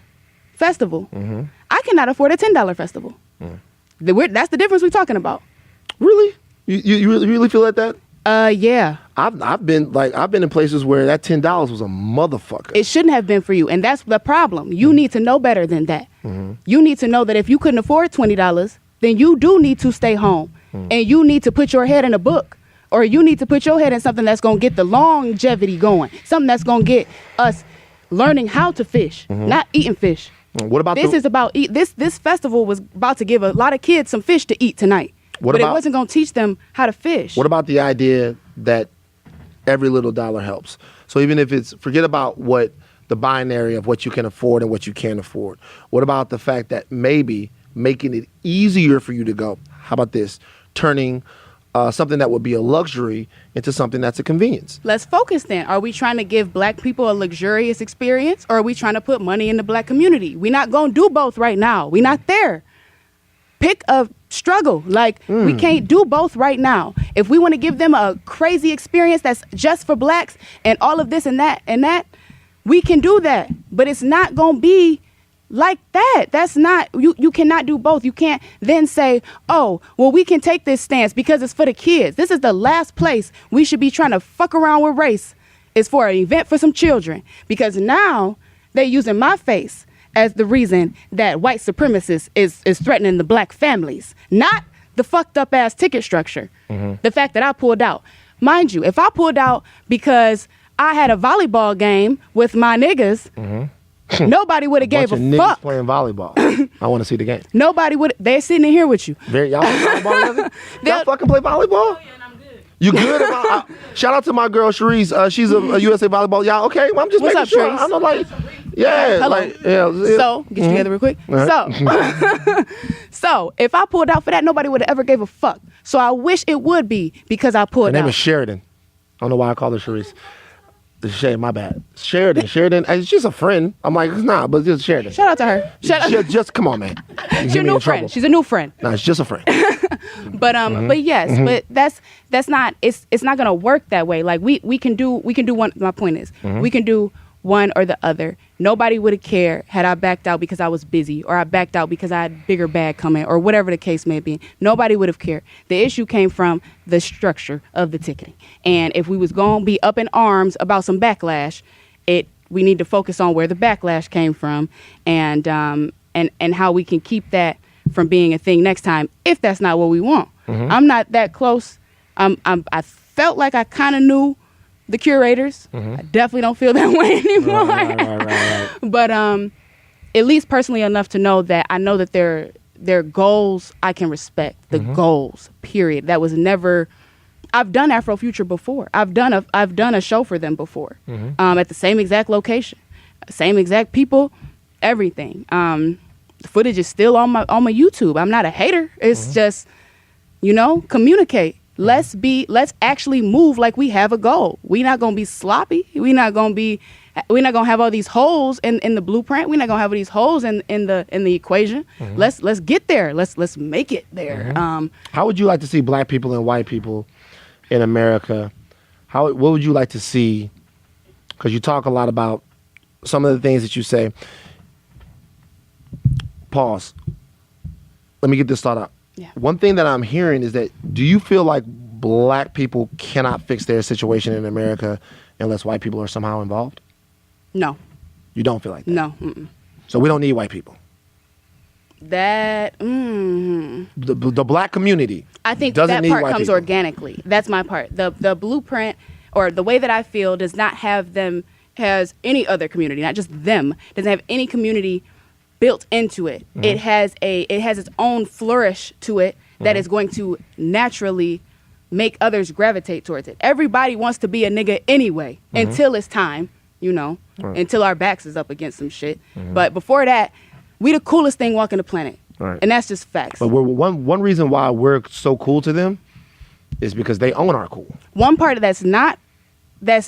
S2: festival, I cannot afford a $10 festival. That's the difference we're talking about.
S1: Really? You really feel like that?
S2: Yeah.
S1: I've been in places where that $10 was a motherfucker.
S2: It shouldn't have been for you, and that's the problem. You need to know better than that. You need to know that if you couldn't afford $20, then you do need to stay home, and you need to put your head in a book. Or you need to put your head in something that's going to get the longevity going. Something that's going to get us learning how to fish, not eating fish.
S1: What about
S2: this? Is about this festival was about to give a lot of kids some fish to eat tonight. But it wasn't going to teach them how to fish.
S1: What about the idea that every little dollar helps? So even if forget about what the binary of what you can afford and what you can't afford. What about the fact that maybe making it easier for you to go? How about this? Turning something that would be a luxury into something that's a convenience.
S2: Let's focus then. Are we trying to give black people a luxurious experience, or are we trying to put money in the black community? We're not going to do both right now. We're not there. Pick a struggle. We can't do both right now. If we want to give them a crazy experience that's just for blacks and all of this and that, we can do that. But it's not going to be like that. That's not, you cannot do both. You can't then say, oh, well, we can take this stance because it's for the kids. This is the last place we should be trying to fuck around with race, is for an event for some children. Because now they're using my face as the reason that white supremacists is threatening the black families, not the fucked up ass ticket structure. The fact that I pulled out. Mind you, if I pulled out because I had a volleyball game with my niggas, nobody would have gave a
S1: niggas
S2: fuck.
S1: Playing volleyball. I want to see the game.
S2: Nobody would. They're sitting in here with you.
S1: Y'all play volleyball together? Y'all fucking play volleyball?
S3: Oh, yeah, and I'm good.
S1: You good? Shout out to my girl Cherise. She's a USA volleyball. Y'all okay? Well, I'm just
S2: What's
S1: making
S2: up,
S1: sure.
S2: Cherise?
S1: I know, like, yeah,
S2: Hello. So get you together real quick.
S1: Right.
S2: So if I pulled out for that, nobody would have ever gave a fuck. So I wish it would be because I pulled out.
S1: Her name is Sheridan. I don't know why I call her Cherise. Shay, my bad. Sheridan. She's a friend. I'm like, it's not, but just Sheridan.
S2: Shout out to her.
S1: Just come on, man.
S2: She's a new friend. She's a new friend.
S1: No, it's just a friend.
S2: But yes, but that's not. It's not gonna work that way. Like we can do one. My point is, we can do one or the other. Nobody would have cared had I backed out because I was busy, or I backed out because I had a bigger bag coming, or whatever the case may be. Nobody would have cared. The issue came from the structure of the ticketing. And if we was going to be up in arms about some backlash, it we need to focus on where the backlash came from, and how we can keep that from being a thing next time, if that's not what we want. I'm not that close. I felt like I kind of knew the curators. I definitely don't feel that way anymore.
S1: Right.
S2: But at least personally enough to know that I know that their goals I can respect. The goals, period. That was never. I've done Afro Future before. I've done a show for them before, at the same exact location, same exact people, everything. The footage is still on my YouTube. I'm not a hater. It's just, communicate. Let's actually move like we have a goal. We're not gonna be sloppy. We're not gonna have all these holes in the blueprint. We're not gonna have all these holes in the equation. Let's get there. Let's make it there.
S1: How would you like to see black people and white people in America? What would you like to see? Because you talk a lot about some of the things that you say. Pause. Let me get this thought out.
S2: Yeah.
S1: One thing that I'm hearing is that, do you feel like black people cannot fix their situation in America unless white people are somehow involved?
S2: No.
S1: You don't feel like that?
S2: No.
S1: So we don't need white people?
S2: The
S1: black community,
S2: I think
S1: doesn't
S2: that
S1: need
S2: part
S1: white
S2: comes
S1: people.
S2: organically. That's my part. The blueprint, or the way that I feel, does not have them, has any other community, not just them, doesn't have any community built into it. It has its own flourish to it that is going to naturally make others gravitate towards it. Everybody wants to be a nigga anyway, until it's time, until our backs is up against some shit. But before that, we the coolest thing walking the planet.
S1: Right.
S2: And that's just facts.
S1: But one reason why we're so cool to them is because they own our cool.
S2: One part of that's innate
S1: they're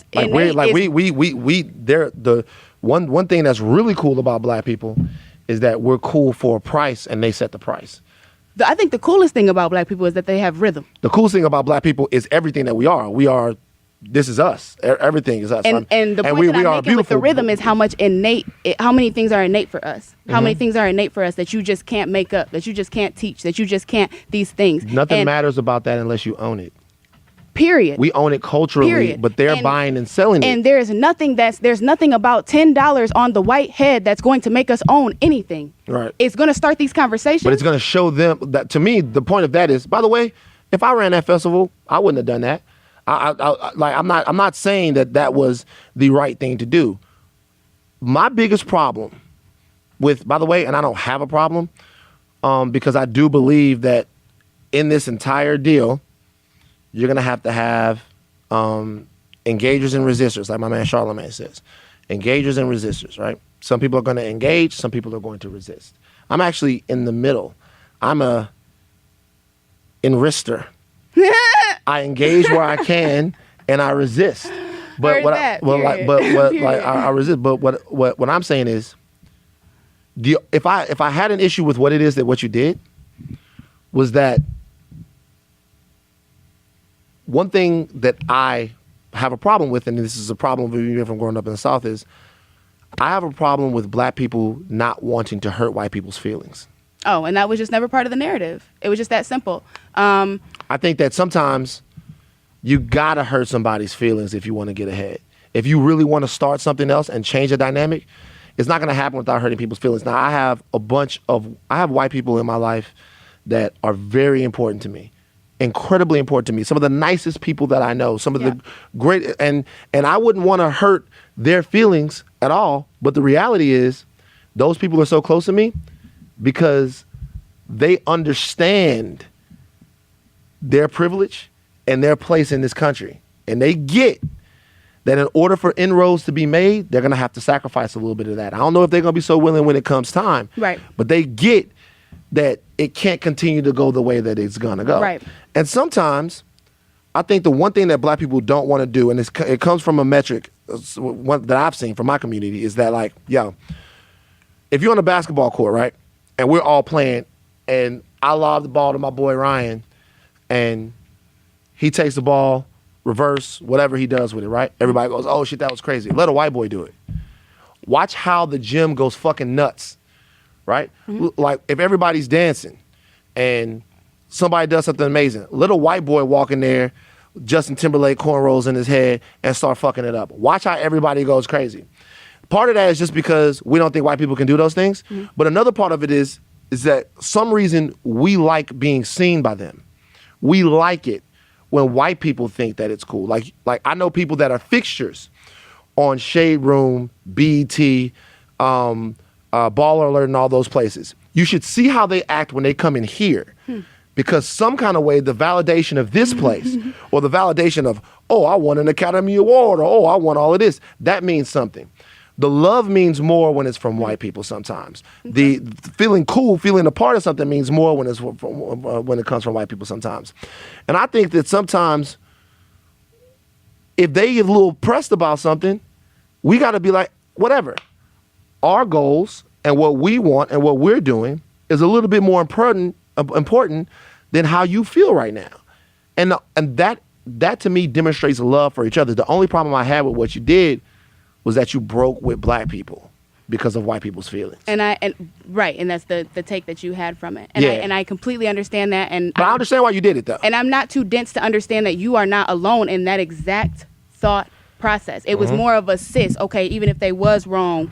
S1: the one thing that's really cool about black people is that we're cool for a price, and they set the price.
S2: I think the coolest thing about black people is that they have rhythm.
S1: The coolest thing about black people is everything that we are. We are. This is us. Everything is us.
S2: And the point that I'm making with the rhythm is how many things are innate for us. How many things are innate for us that you just can't make up, that you just can't teach, that you just can't, these things.
S1: Nothing matters about that unless you own it.
S2: Period.
S1: We own it culturally, but they're buying and selling it.
S2: And there's nothing about $10 on the white head that's going to make us own anything.
S1: Right.
S2: It's going to start these conversations.
S1: But it's going to show them that, to me, the point of that is, by the way, if I ran that festival, I wouldn't have done that. I'm not saying that was the right thing to do. My biggest problem with, by the way, and I don't have a problem, because I do believe that in this entire deal, you're going to have engagers and resistors, like my man Charlemagne says. Engagers and resistors, right? Some people are going to engage, some people are going to resist. I'm actually in the middle. I'm a enrister. I engage where I can, and I resist. But I resist. But what I'm saying is, if I had an issue with what it is that what you did, was that one thing that I have a problem with, and this is a problem even from growing up in the South, is I have a problem with black people not wanting to hurt white people's feelings.
S2: Oh, and that was just never part of the narrative. It was just that simple.
S1: I think that sometimes you gotta hurt somebody's feelings if you want to get ahead. If you really want to start something else and change a dynamic, it's not gonna happen without hurting people's feelings. Now, I have white people in my life that are very important to me. Incredibly important to me. Some of the nicest people that I know, some of the great, and I wouldn't want to hurt their feelings at all. But the reality is, those people are so close to me because they understand their privilege and their place in this country. And they get that in order for inroads to be made, they're going to have to sacrifice a little bit of that. I don't know if they're going to be so willing when it comes time. Right. But they get that it can't continue to go the way that it's going to go. Right. And sometimes I think the one thing that black people don't want to do, and it comes from a metric that I've seen from my community, is that, like, if you're on a basketball court, right, and we're all playing, and I lob the ball to my boy Ryan, and he takes the ball, reverse, whatever he does with it, right? Everybody goes, oh shit, that was crazy. Let a white boy do it. Watch how the gym goes fucking nuts, right? Like, if everybody's dancing and somebody does something amazing, let a white boy walk in there, Justin Timberlake cornrows in his head, and start fucking it up. Watch how everybody goes crazy. part of that is just because we don't think white people can do those things. But another part of it is that some reason we like being seen by them. We like it when white people think that it's cool. Like I know people that are fixtures on Shade Room, BET, Baller Alert, and all those places. You should see how they act when they come in here. Because some kind of way, the validation of this place or the validation of, oh, I won an Academy Award, or oh, I won all of this, that means something. The love means more when it's from white people sometimes. The feeling cool, feeling a part of something means more when it comes from white people sometimes. And I think that sometimes if they get a little pressed about something, we got to be like, whatever. Our goals and what we want and what we're doing is a little bit more important than how you feel right now. And that to me demonstrates love for each other. The only problem I had with what you did was that you broke with black people because of white people's feelings. And
S2: that's the take that you had from it. And I completely understand that. But
S1: I understand why you did it, though.
S2: And I'm not too dense to understand that you are not alone in that exact thought process. It was more of a okay, even if they was wrong,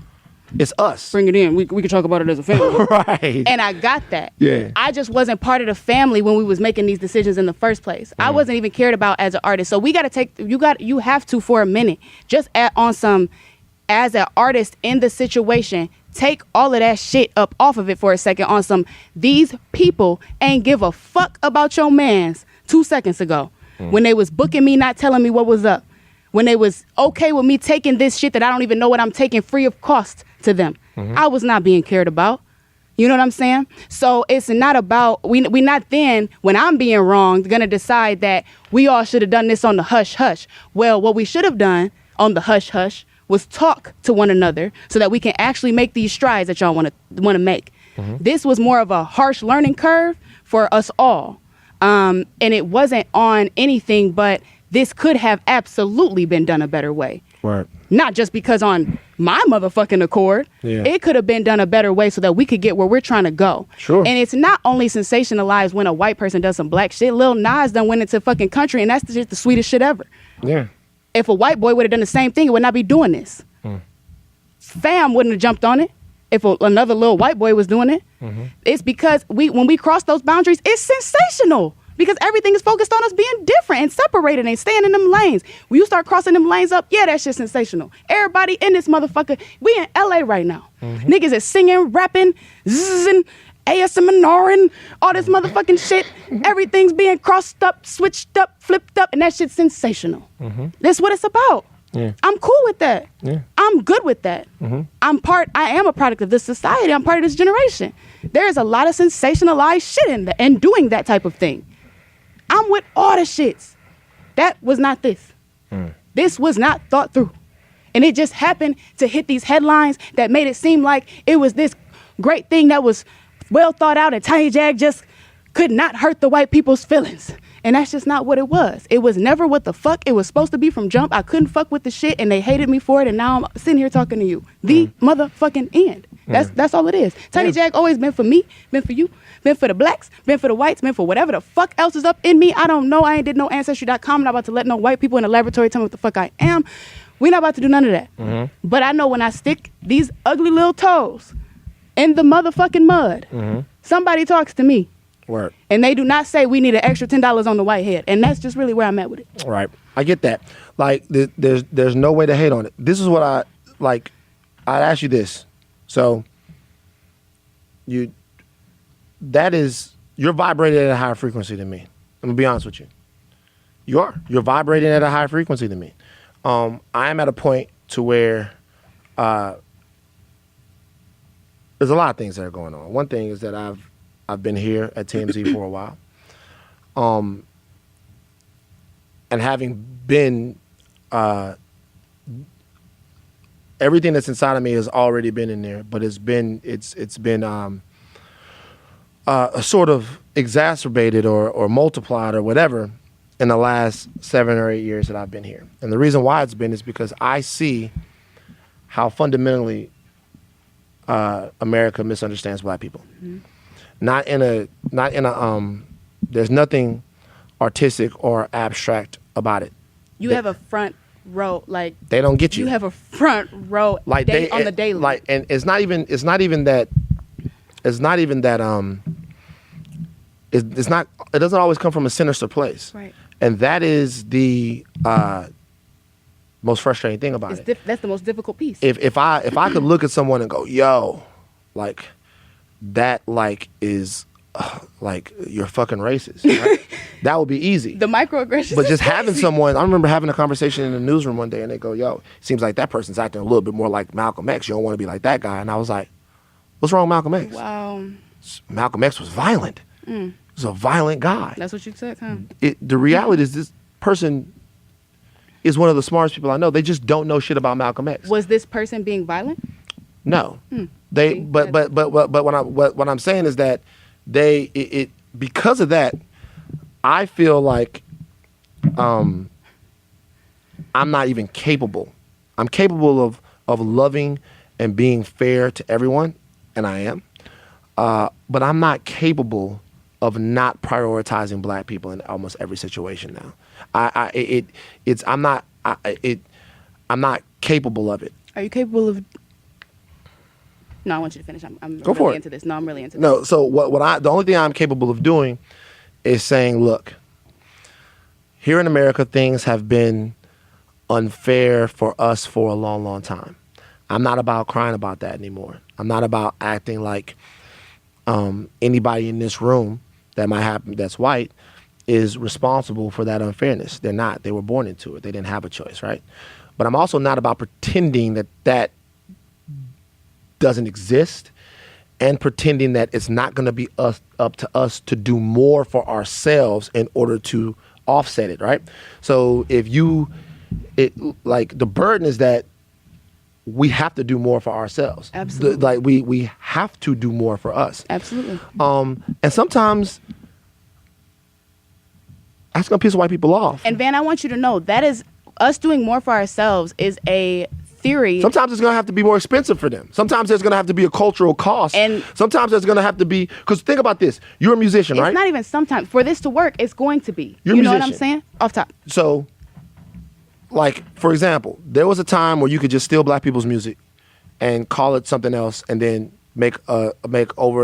S1: it's us.
S2: Bring it in. We could talk about it as a family.
S1: Right.
S2: And I got that.
S1: Yeah.
S2: I just wasn't part of the family when we was making these decisions in the first place. I wasn't even cared about as an artist. So we got to you have to, for a minute, just as an artist in the situation, take all of that shit up off of it for a second on some, these people ain't give a fuck about your mans 2 seconds ago when they was booking me, not telling me what was up. When they was okay with me taking this shit that I don't even know what I'm taking free of cost to them. I was not being cared about. You know what I'm saying? So it's not about, we not then, when I'm being wrong, going to decide that we all should have done this on the hush-hush. Well, what we should have done on the hush-hush was talk to one another so that we can actually make these strides that y'all want to make. This was more of a harsh learning curve for us all. And it wasn't on anything, but this could have absolutely been done a better way.
S1: Right.
S2: Not just because on my motherfucking accord.
S1: Yeah.
S2: It could have been done a better way so that we could get where we're trying to go.
S1: Sure.
S2: And it's not only sensationalized when a white person does some black shit. Lil Nas done went into fucking country, and that's just the sweetest shit ever.
S1: Yeah.
S2: If a white boy would have done the same thing, it would not be doing this. Fam wouldn't have jumped on it if another little white boy was doing it. It's because when we cross those boundaries, it's sensational. Because everything is focused on us being different and separated and staying in them lanes. When you start crossing them lanes up, yeah, that shit's sensational. Everybody in this motherfucker, we in LA right now. Niggas is singing, rapping, zzing, ASMRing, all this motherfucking shit. Everything's being crossed up, switched up, flipped up, and that shit's sensational. That's what it's about.
S1: Yeah.
S2: I'm cool with that.
S1: Yeah.
S2: I'm good with that. I am a product of this society. I'm part of this generation. There's a lot of sensationalized shit in doing that type of thing. I'm with all the shits. That was not this. This was not thought through. And it just happened to hit these headlines that made it seem like it was this great thing that was well thought out, and Tiny Jag just could not hurt the white people's feelings. And that's just not what it was. It was never what the fuck it was supposed to be from jump. I couldn't fuck with the shit, and they hated me for it, and now I'm sitting here talking to you. The motherfucking end. That's all it is. Tiny Jag always been for me, been for you, been for the blacks, been for the whites, been for whatever the fuck else is up in me. I don't know. I ain't did no Ancestry.com. I'm not about to let no white people in the laboratory tell me what the fuck I am. We're not about to do none of that. But I know when I stick these ugly little toes in the motherfucking mud, somebody talks to me.
S1: Word.
S2: And they do not say we need an extra $10 on the white head. And that's just really where I'm at with it.
S1: Right. I get that. Like, there's no way to hate on it. This is what I'd ask you this. So, you're vibrating at a higher frequency than me. I'm going to be honest with you. You're vibrating at a higher frequency than me. I am at a point to where there's a lot of things that are going on. One thing is that I've been here at TMZ for a while. And having been, everything that's inside of me has already been in there, but it's been sort of exacerbated or multiplied or whatever in the last 7 or 8 years that I've been here. And the reason why it's been is because I see how fundamentally America misunderstands black people. Not in a there's nothing artistic or abstract about it.
S2: You have a front row, like
S1: they don't get you.
S2: You have a front row
S1: Like
S2: on the daily.
S1: Like, and it's not even that. It's not even that. It's not. It doesn't always come from a sinister place.
S2: Right.
S1: And that is the most frustrating thing about it.
S2: That's the most difficult piece.
S1: If I could look at someone and go, yo, like that, like is like you're fucking racist. Right? That would be easy.
S2: The microaggressions.
S1: But just having someone, I remember having a conversation in the newsroom one day, and they go, yo, seems like that person's acting a little bit more like Malcolm X. You don't want to be like that guy. And I was like, what's wrong with Malcolm X?
S2: Wow.
S1: Malcolm X was violent. He was a violent guy.
S2: That's what you said, huh?
S1: The reality is this person is one of the smartest people I know. They just don't know shit about Malcolm X.
S2: Was this person being violent?
S1: No. They but what I'm saying is that because of that, I feel like I'm not even capable. I'm capable of loving and being fair to everyone, and I am. But I'm not capable of not prioritizing black people in almost every situation now. I'm not capable of it.
S2: Are you capable of? No, I want you to finish. I'm
S1: Go
S2: really
S1: for it.
S2: into this. No, I'm really into this.
S1: No, so the only thing I'm capable of doing is saying, look, here in America, things have been unfair for us for a long, long time. I'm not about crying about that anymore. I'm not about acting like anybody in this room that might happen that's white is responsible for that unfairness. They're not. They were born into it. They didn't have a choice, right? But I'm also not about pretending that doesn't exist and pretending that it's not going to be up to us to do more for ourselves in order to offset it, right? So the burden is that we have to do more for ourselves.
S2: Absolutely.
S1: We have to do more for us.
S2: Absolutely.
S1: And sometimes that's going to piss white people off.
S2: And Van, I want you to know that is us doing more for ourselves is a theory.
S1: Sometimes it's going to have to be more expensive for them. Sometimes there's going to have to be a cultural cost. And sometimes there's going to have to be, because think about this. You're a musician, right?
S2: It's not even sometimes. For this to work, it's going to be.
S1: You're a musician.
S2: You know what I'm saying? Off top.
S1: So, like, for example, there was a time where you could just steal black people's music and call it something else and then make over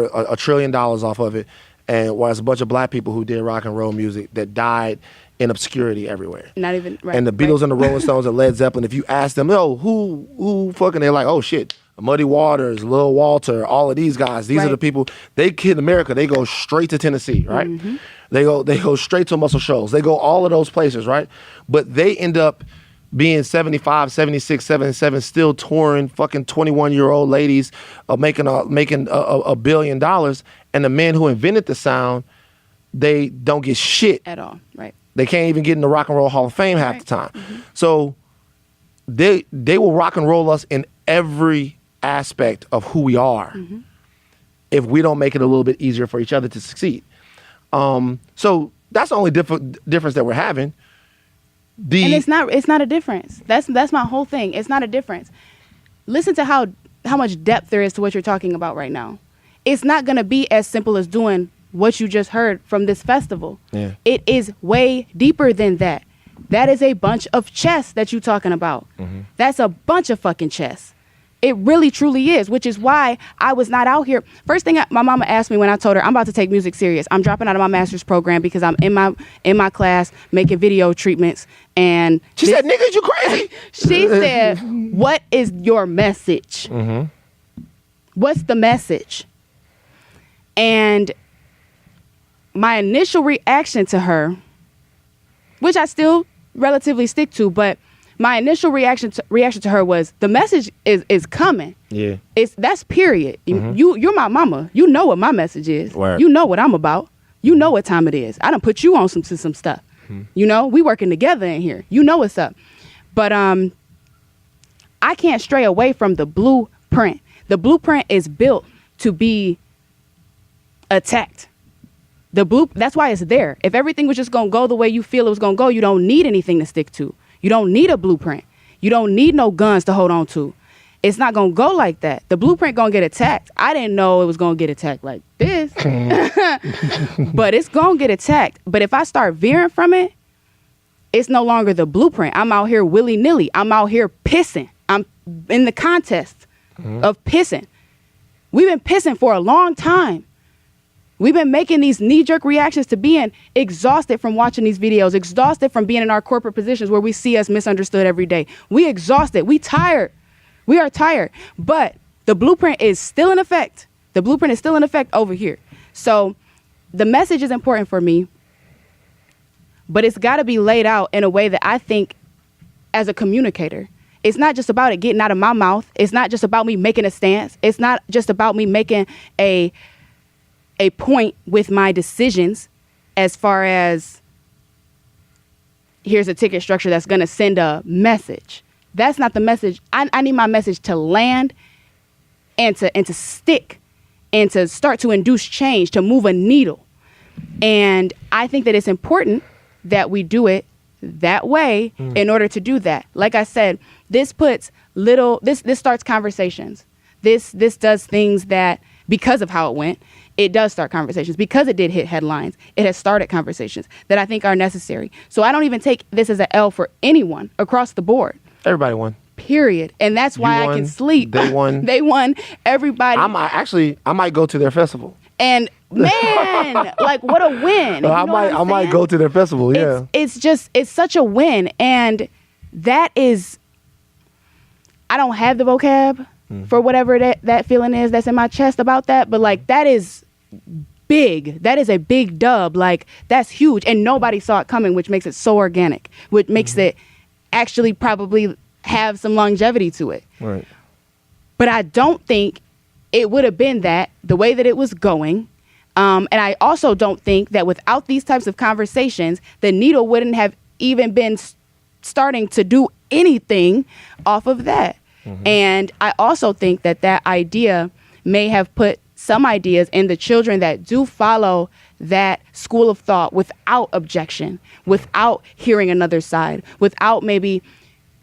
S1: $1 trillion off of it. And whereas a bunch of black people who did rock and roll music that died in obscurity everywhere.
S2: Not even right.
S1: And the Beatles and the Rolling Stones and Led Zeppelin, if you ask them, who fucking, they're like, oh shit, Muddy Waters, Lil Walter, all of these guys, these are the people, they kid America, they go straight to Tennessee, right? Mm-hmm. They go straight to Muscle Shoals. They go all of those places, right? But they end up being 75, 76, 77, still touring fucking 21-year-old ladies, making $1 billion. And the men who invented the sound, they don't get shit.
S2: At all, right.
S1: They can't even get in the Rock and Roll Hall of Fame half the time. Mm-hmm. So they will rock and roll us in every aspect of who we are if we don't make it a little bit easier for each other to succeed. So that's the only difference that we're having. And
S2: it's not a difference. That's my whole thing. It's not a difference. Listen to how much depth there is to what you're talking about right now. It's not going to be as simple as doing what you just heard from this festival.
S1: Yeah.
S2: It is way deeper than that. That is a bunch of chess that you're talking about. Mm-hmm. That's a bunch of fucking chess. It really, truly is, which is why I was not out here. First thing my mama asked me when I told her, I'm about to take music serious. I'm dropping out of my master's program because I'm in my class making video treatments. And
S1: she said, niggas, you crazy?
S2: She said, what is your message? Mm-hmm. What's the message? And my initial reaction to her, which I still relatively stick to, but my initial reaction to her was the message is coming.
S1: Yeah.
S2: That's period. Mm-hmm. You're my mama. You know what my message is.
S1: Word.
S2: You know what I'm about. You know what time it is. I done put you on some stuff. Mm-hmm. You know, we working together in here. You know what's up. But I can't stray away from the blueprint. The blueprint is built to be attacked. That's why it's there. If everything was just gonna go the way you feel it was gonna go, you don't need anything to stick to. You don't need a blueprint. You don't need no guns to hold on to. It's not gonna go like that. The blueprint gonna get attacked. I didn't know it was gonna get attacked like this, but it's gonna get attacked. But if I start veering from it, It's no longer the blueprint. I'm out here willy-nilly. I'm out here pissing. I'm in the contest of pissing. We've been pissing for a long time. We've been making these knee-jerk reactions to being exhausted from watching these videos, exhausted from being in our corporate positions where we see us misunderstood every day. We exhausted. We tired. We are tired. But the blueprint is still in effect. The blueprint is still in effect over here. So the message is important for me, but it's got to be laid out in a way that I think, as a communicator, it's not just about it getting out of my mouth. It's not just about me making a stance. It's not just about me making a point with my decisions as far as here's a ticket structure that's going to send a message. That's not the message. I need my message to land and to stick and to start to induce change, to move a needle. And I think that it's important that we do it that way in order to do that. Like I said, this starts conversations. This does things that, because of how it went, it does start conversations. Because it did hit headlines, it has started conversations that I think are necessary. So I don't even take this as an L for anyone across the board.
S1: Everybody won.
S2: Period. And that's why I can sleep.
S1: They won.
S2: They won. Everybody.
S1: I might go to their festival.
S2: And man, like, what a win.
S1: I might go to their festival. Yeah.
S2: It's such a win. And that is, I don't have the vocab for whatever that feeling is that's in my chest about that. But like, that is big. That is a big dub. Like, that's huge. And nobody saw it coming, which makes it so organic, which makes it actually probably have some longevity to it.
S1: Right.
S2: But I don't think it would have been that the way that it was going. And I also don't think that without these types of conversations, the needle wouldn't have even been starting to do anything off of that. And I also think that idea may have put some ideas in the children that do follow that school of thought without objection, without hearing another side, without maybe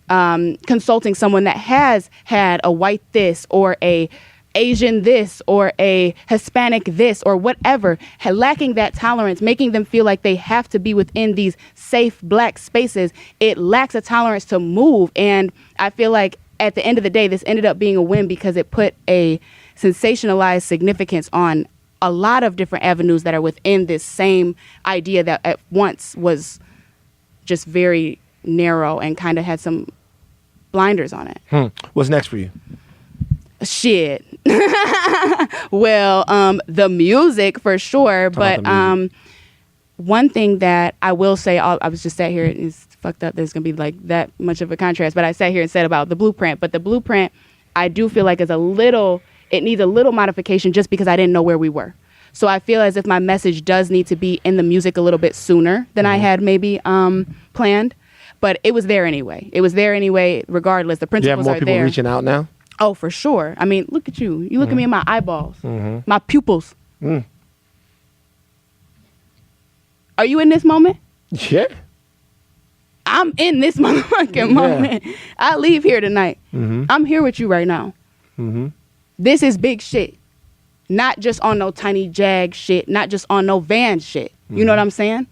S2: consulting someone that has had a white this or a Asian this or a Hispanic this or whatever, lacking that tolerance, making them feel like they have to be within these safe black spaces. It lacks a tolerance to move. And I feel like at the end of the day, this ended up being a win because it put a sensationalized significance on a lot of different avenues that are within this same idea that at once was just very narrow and kind of had some blinders on it.
S1: What's next for you?
S2: Shit. Well, the music for sure. But one thing that I will say, I was just sat here, it's fucked up, there's going to be like that much of a contrast, but I sat here and said about the blueprint. But the blueprint, I do feel like it needs a little modification just because I didn't know where we were. So I feel as if my message does need to be in the music a little bit sooner than I had maybe planned. But it was there anyway. It was there anyway, regardless. The principles are there.
S1: Do you have more people reaching out now?
S2: Oh, for sure. I mean, look at you. You look at me in my eyeballs, my pupils. Are you in this moment?
S1: Yeah.
S2: I'm in this motherfucking moment. I leave here tonight. I'm here with you right now. This is big shit. Not just on no tiny jag shit. Not just on no van shit. You know what I'm saying?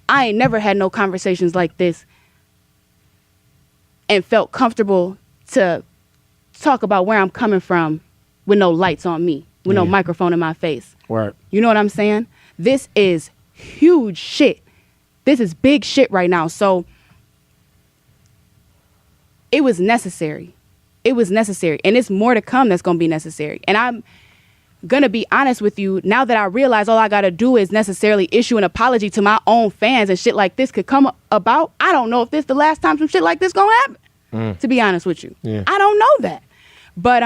S2: I ain't never had no conversations like this and felt comfortable to talk about where I'm coming from with no lights on me, with no microphone in my face.
S1: Right.
S2: You know what I'm saying? This is huge shit. This is big shit right now. So it was necessary. It was necessary. And it's more to come that's going to be necessary. And I'm going to be honest with you, now that I realize all I got to do is necessarily issue an apology to my own fans and shit like this could come about, I don't know if this the last time some shit like this going to happen, to be honest with you.
S1: Yeah.
S2: I don't know that. But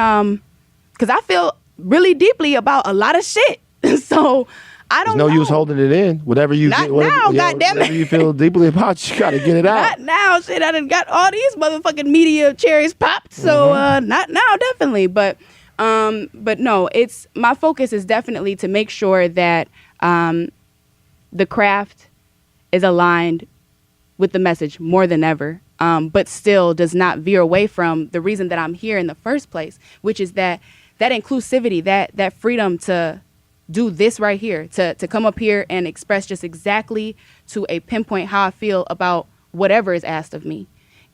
S2: because I feel really deeply about a lot of shit. So I don't know.
S1: There's no use holding it in. Whatever you whatever you feel deeply about, you got to get it out.
S2: Not now. Shit, I done got all these motherfucking media cherries popped. So not now, definitely. But no, it's my focus is definitely to make sure that the craft is aligned with the message more than ever, but still does not veer away from the reason that I'm here in the first place, which is that inclusivity, that freedom to do this right here, to come up here and express just exactly to a pinpoint how I feel about whatever is asked of me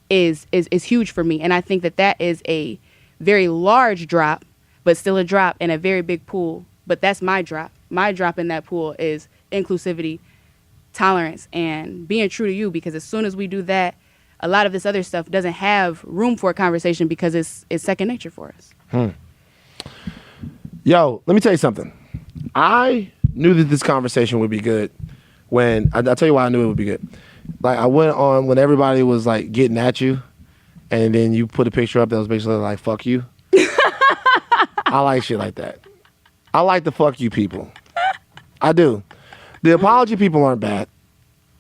S2: is huge for me. And I think that is a very large drop, but still a drop in a very big pool. But that's my drop. My drop in that pool is inclusivity, tolerance, and being true to you, because as soon as we do that, a lot of this other stuff doesn't have room for a conversation because it's second nature for us.
S1: Yo, let me tell you something. I knew that this conversation would be good when I'll tell you why I knew it would be good. Like, I went on when everybody was like getting at you, and then you put a picture up that was basically like "fuck you." I like shit like that. I like the fuck you people. I do. The apology people aren't bad.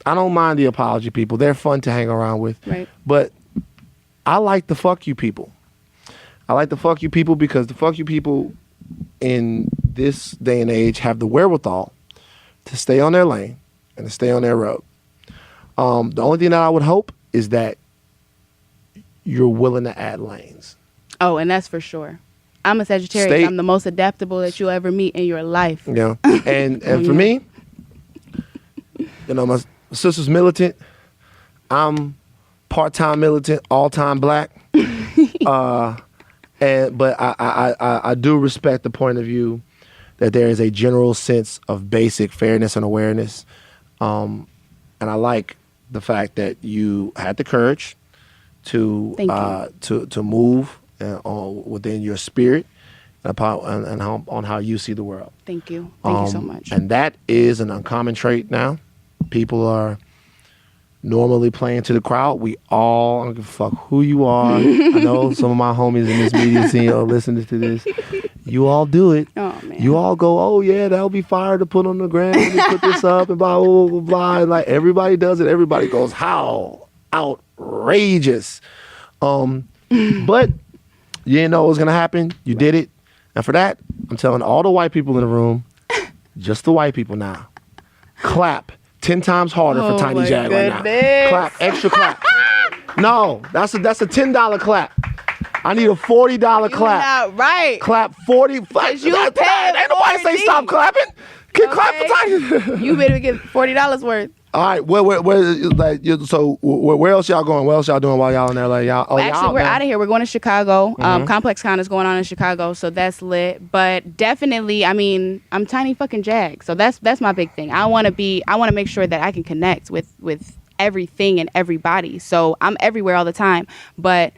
S1: I don't mind the apology people. They're fun to hang around with.
S2: Right.
S1: But I like the fuck you people. I like the fuck you people because the fuck you people in this day and age have the wherewithal to stay on their lane and to stay on their road. The only thing that I would hope is that you're willing to add lanes.
S2: Oh, and that's for sure. I'm a Sagittarius. I'm the most adaptable that you'll ever meet in your life.
S1: Yeah. And for me, you know, my sister's militant. I'm part-time militant, all-time black. But I do respect the point of view that there is a general sense of basic fairness and awareness. And I like the fact that you had the courage to move within your spirit and on how you see the world.
S2: Thank you. Thank you so much.
S1: And that is an uncommon trait now. People are normally playing to the crowd. We all, I don't give a fuck who you are. I know some of my homies in this media scene are listening to this. You all do it.
S2: Oh, man.
S1: You all go, oh yeah, that'll be fire to put on the gram. Let me put this up and blah, blah, blah, blah. And like everybody does it. Everybody goes, how outrageous. But you didn't know what was going to happen. You did it. And for that, I'm telling all the white people in the room, just the white people now, clap 10 times harder for Tiny Jag right now. Clap, extra clap. No, that's a $10 clap. I need a $40 clap.
S2: Not right.
S1: Clap 40.
S2: You
S1: Ain't
S2: paid
S1: nobody say stop clapping. Clap for Tiny.
S2: You better get $40 worth.
S1: All right, where else y'all going? What else y'all doing while y'all in there? Like y'all?
S2: Actually, we're out of here. We're going to Chicago. Complex Con is going on in Chicago, so that's lit. But definitely, I mean, I'm Tiny fucking Jag, so that's my big thing. I want to make sure that I can connect with everything and everybody. So I'm everywhere all the time, but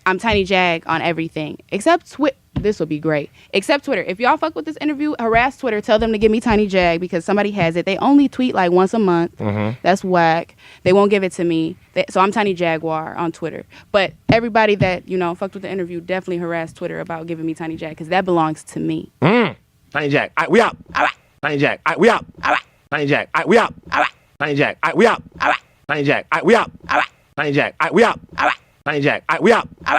S2: I'm Tiny Jag on everything except Twitter. This will be great. Except Twitter. If y'all fuck with this interview, harass Twitter. Tell them to give me Tiny Jag because somebody has it. They only tweet like once a month. That's whack. They won't give it to me. So I'm Tiny Jaguar on Twitter. But everybody that, fucked with the interview, definitely harass Twitter about giving me Tiny Jag because that belongs to me.
S1: Tiny Jag. All right, we out. All right. Tiny Jag. All right, we out. All right. Tiny Jag. All right, we out. All right. Tiny Jag. All right, we out. All right. Tiny Jag. All right, we out. All right. Tiny Jag. All right, we out. All right. Tiny Jag. All right, we out. All right.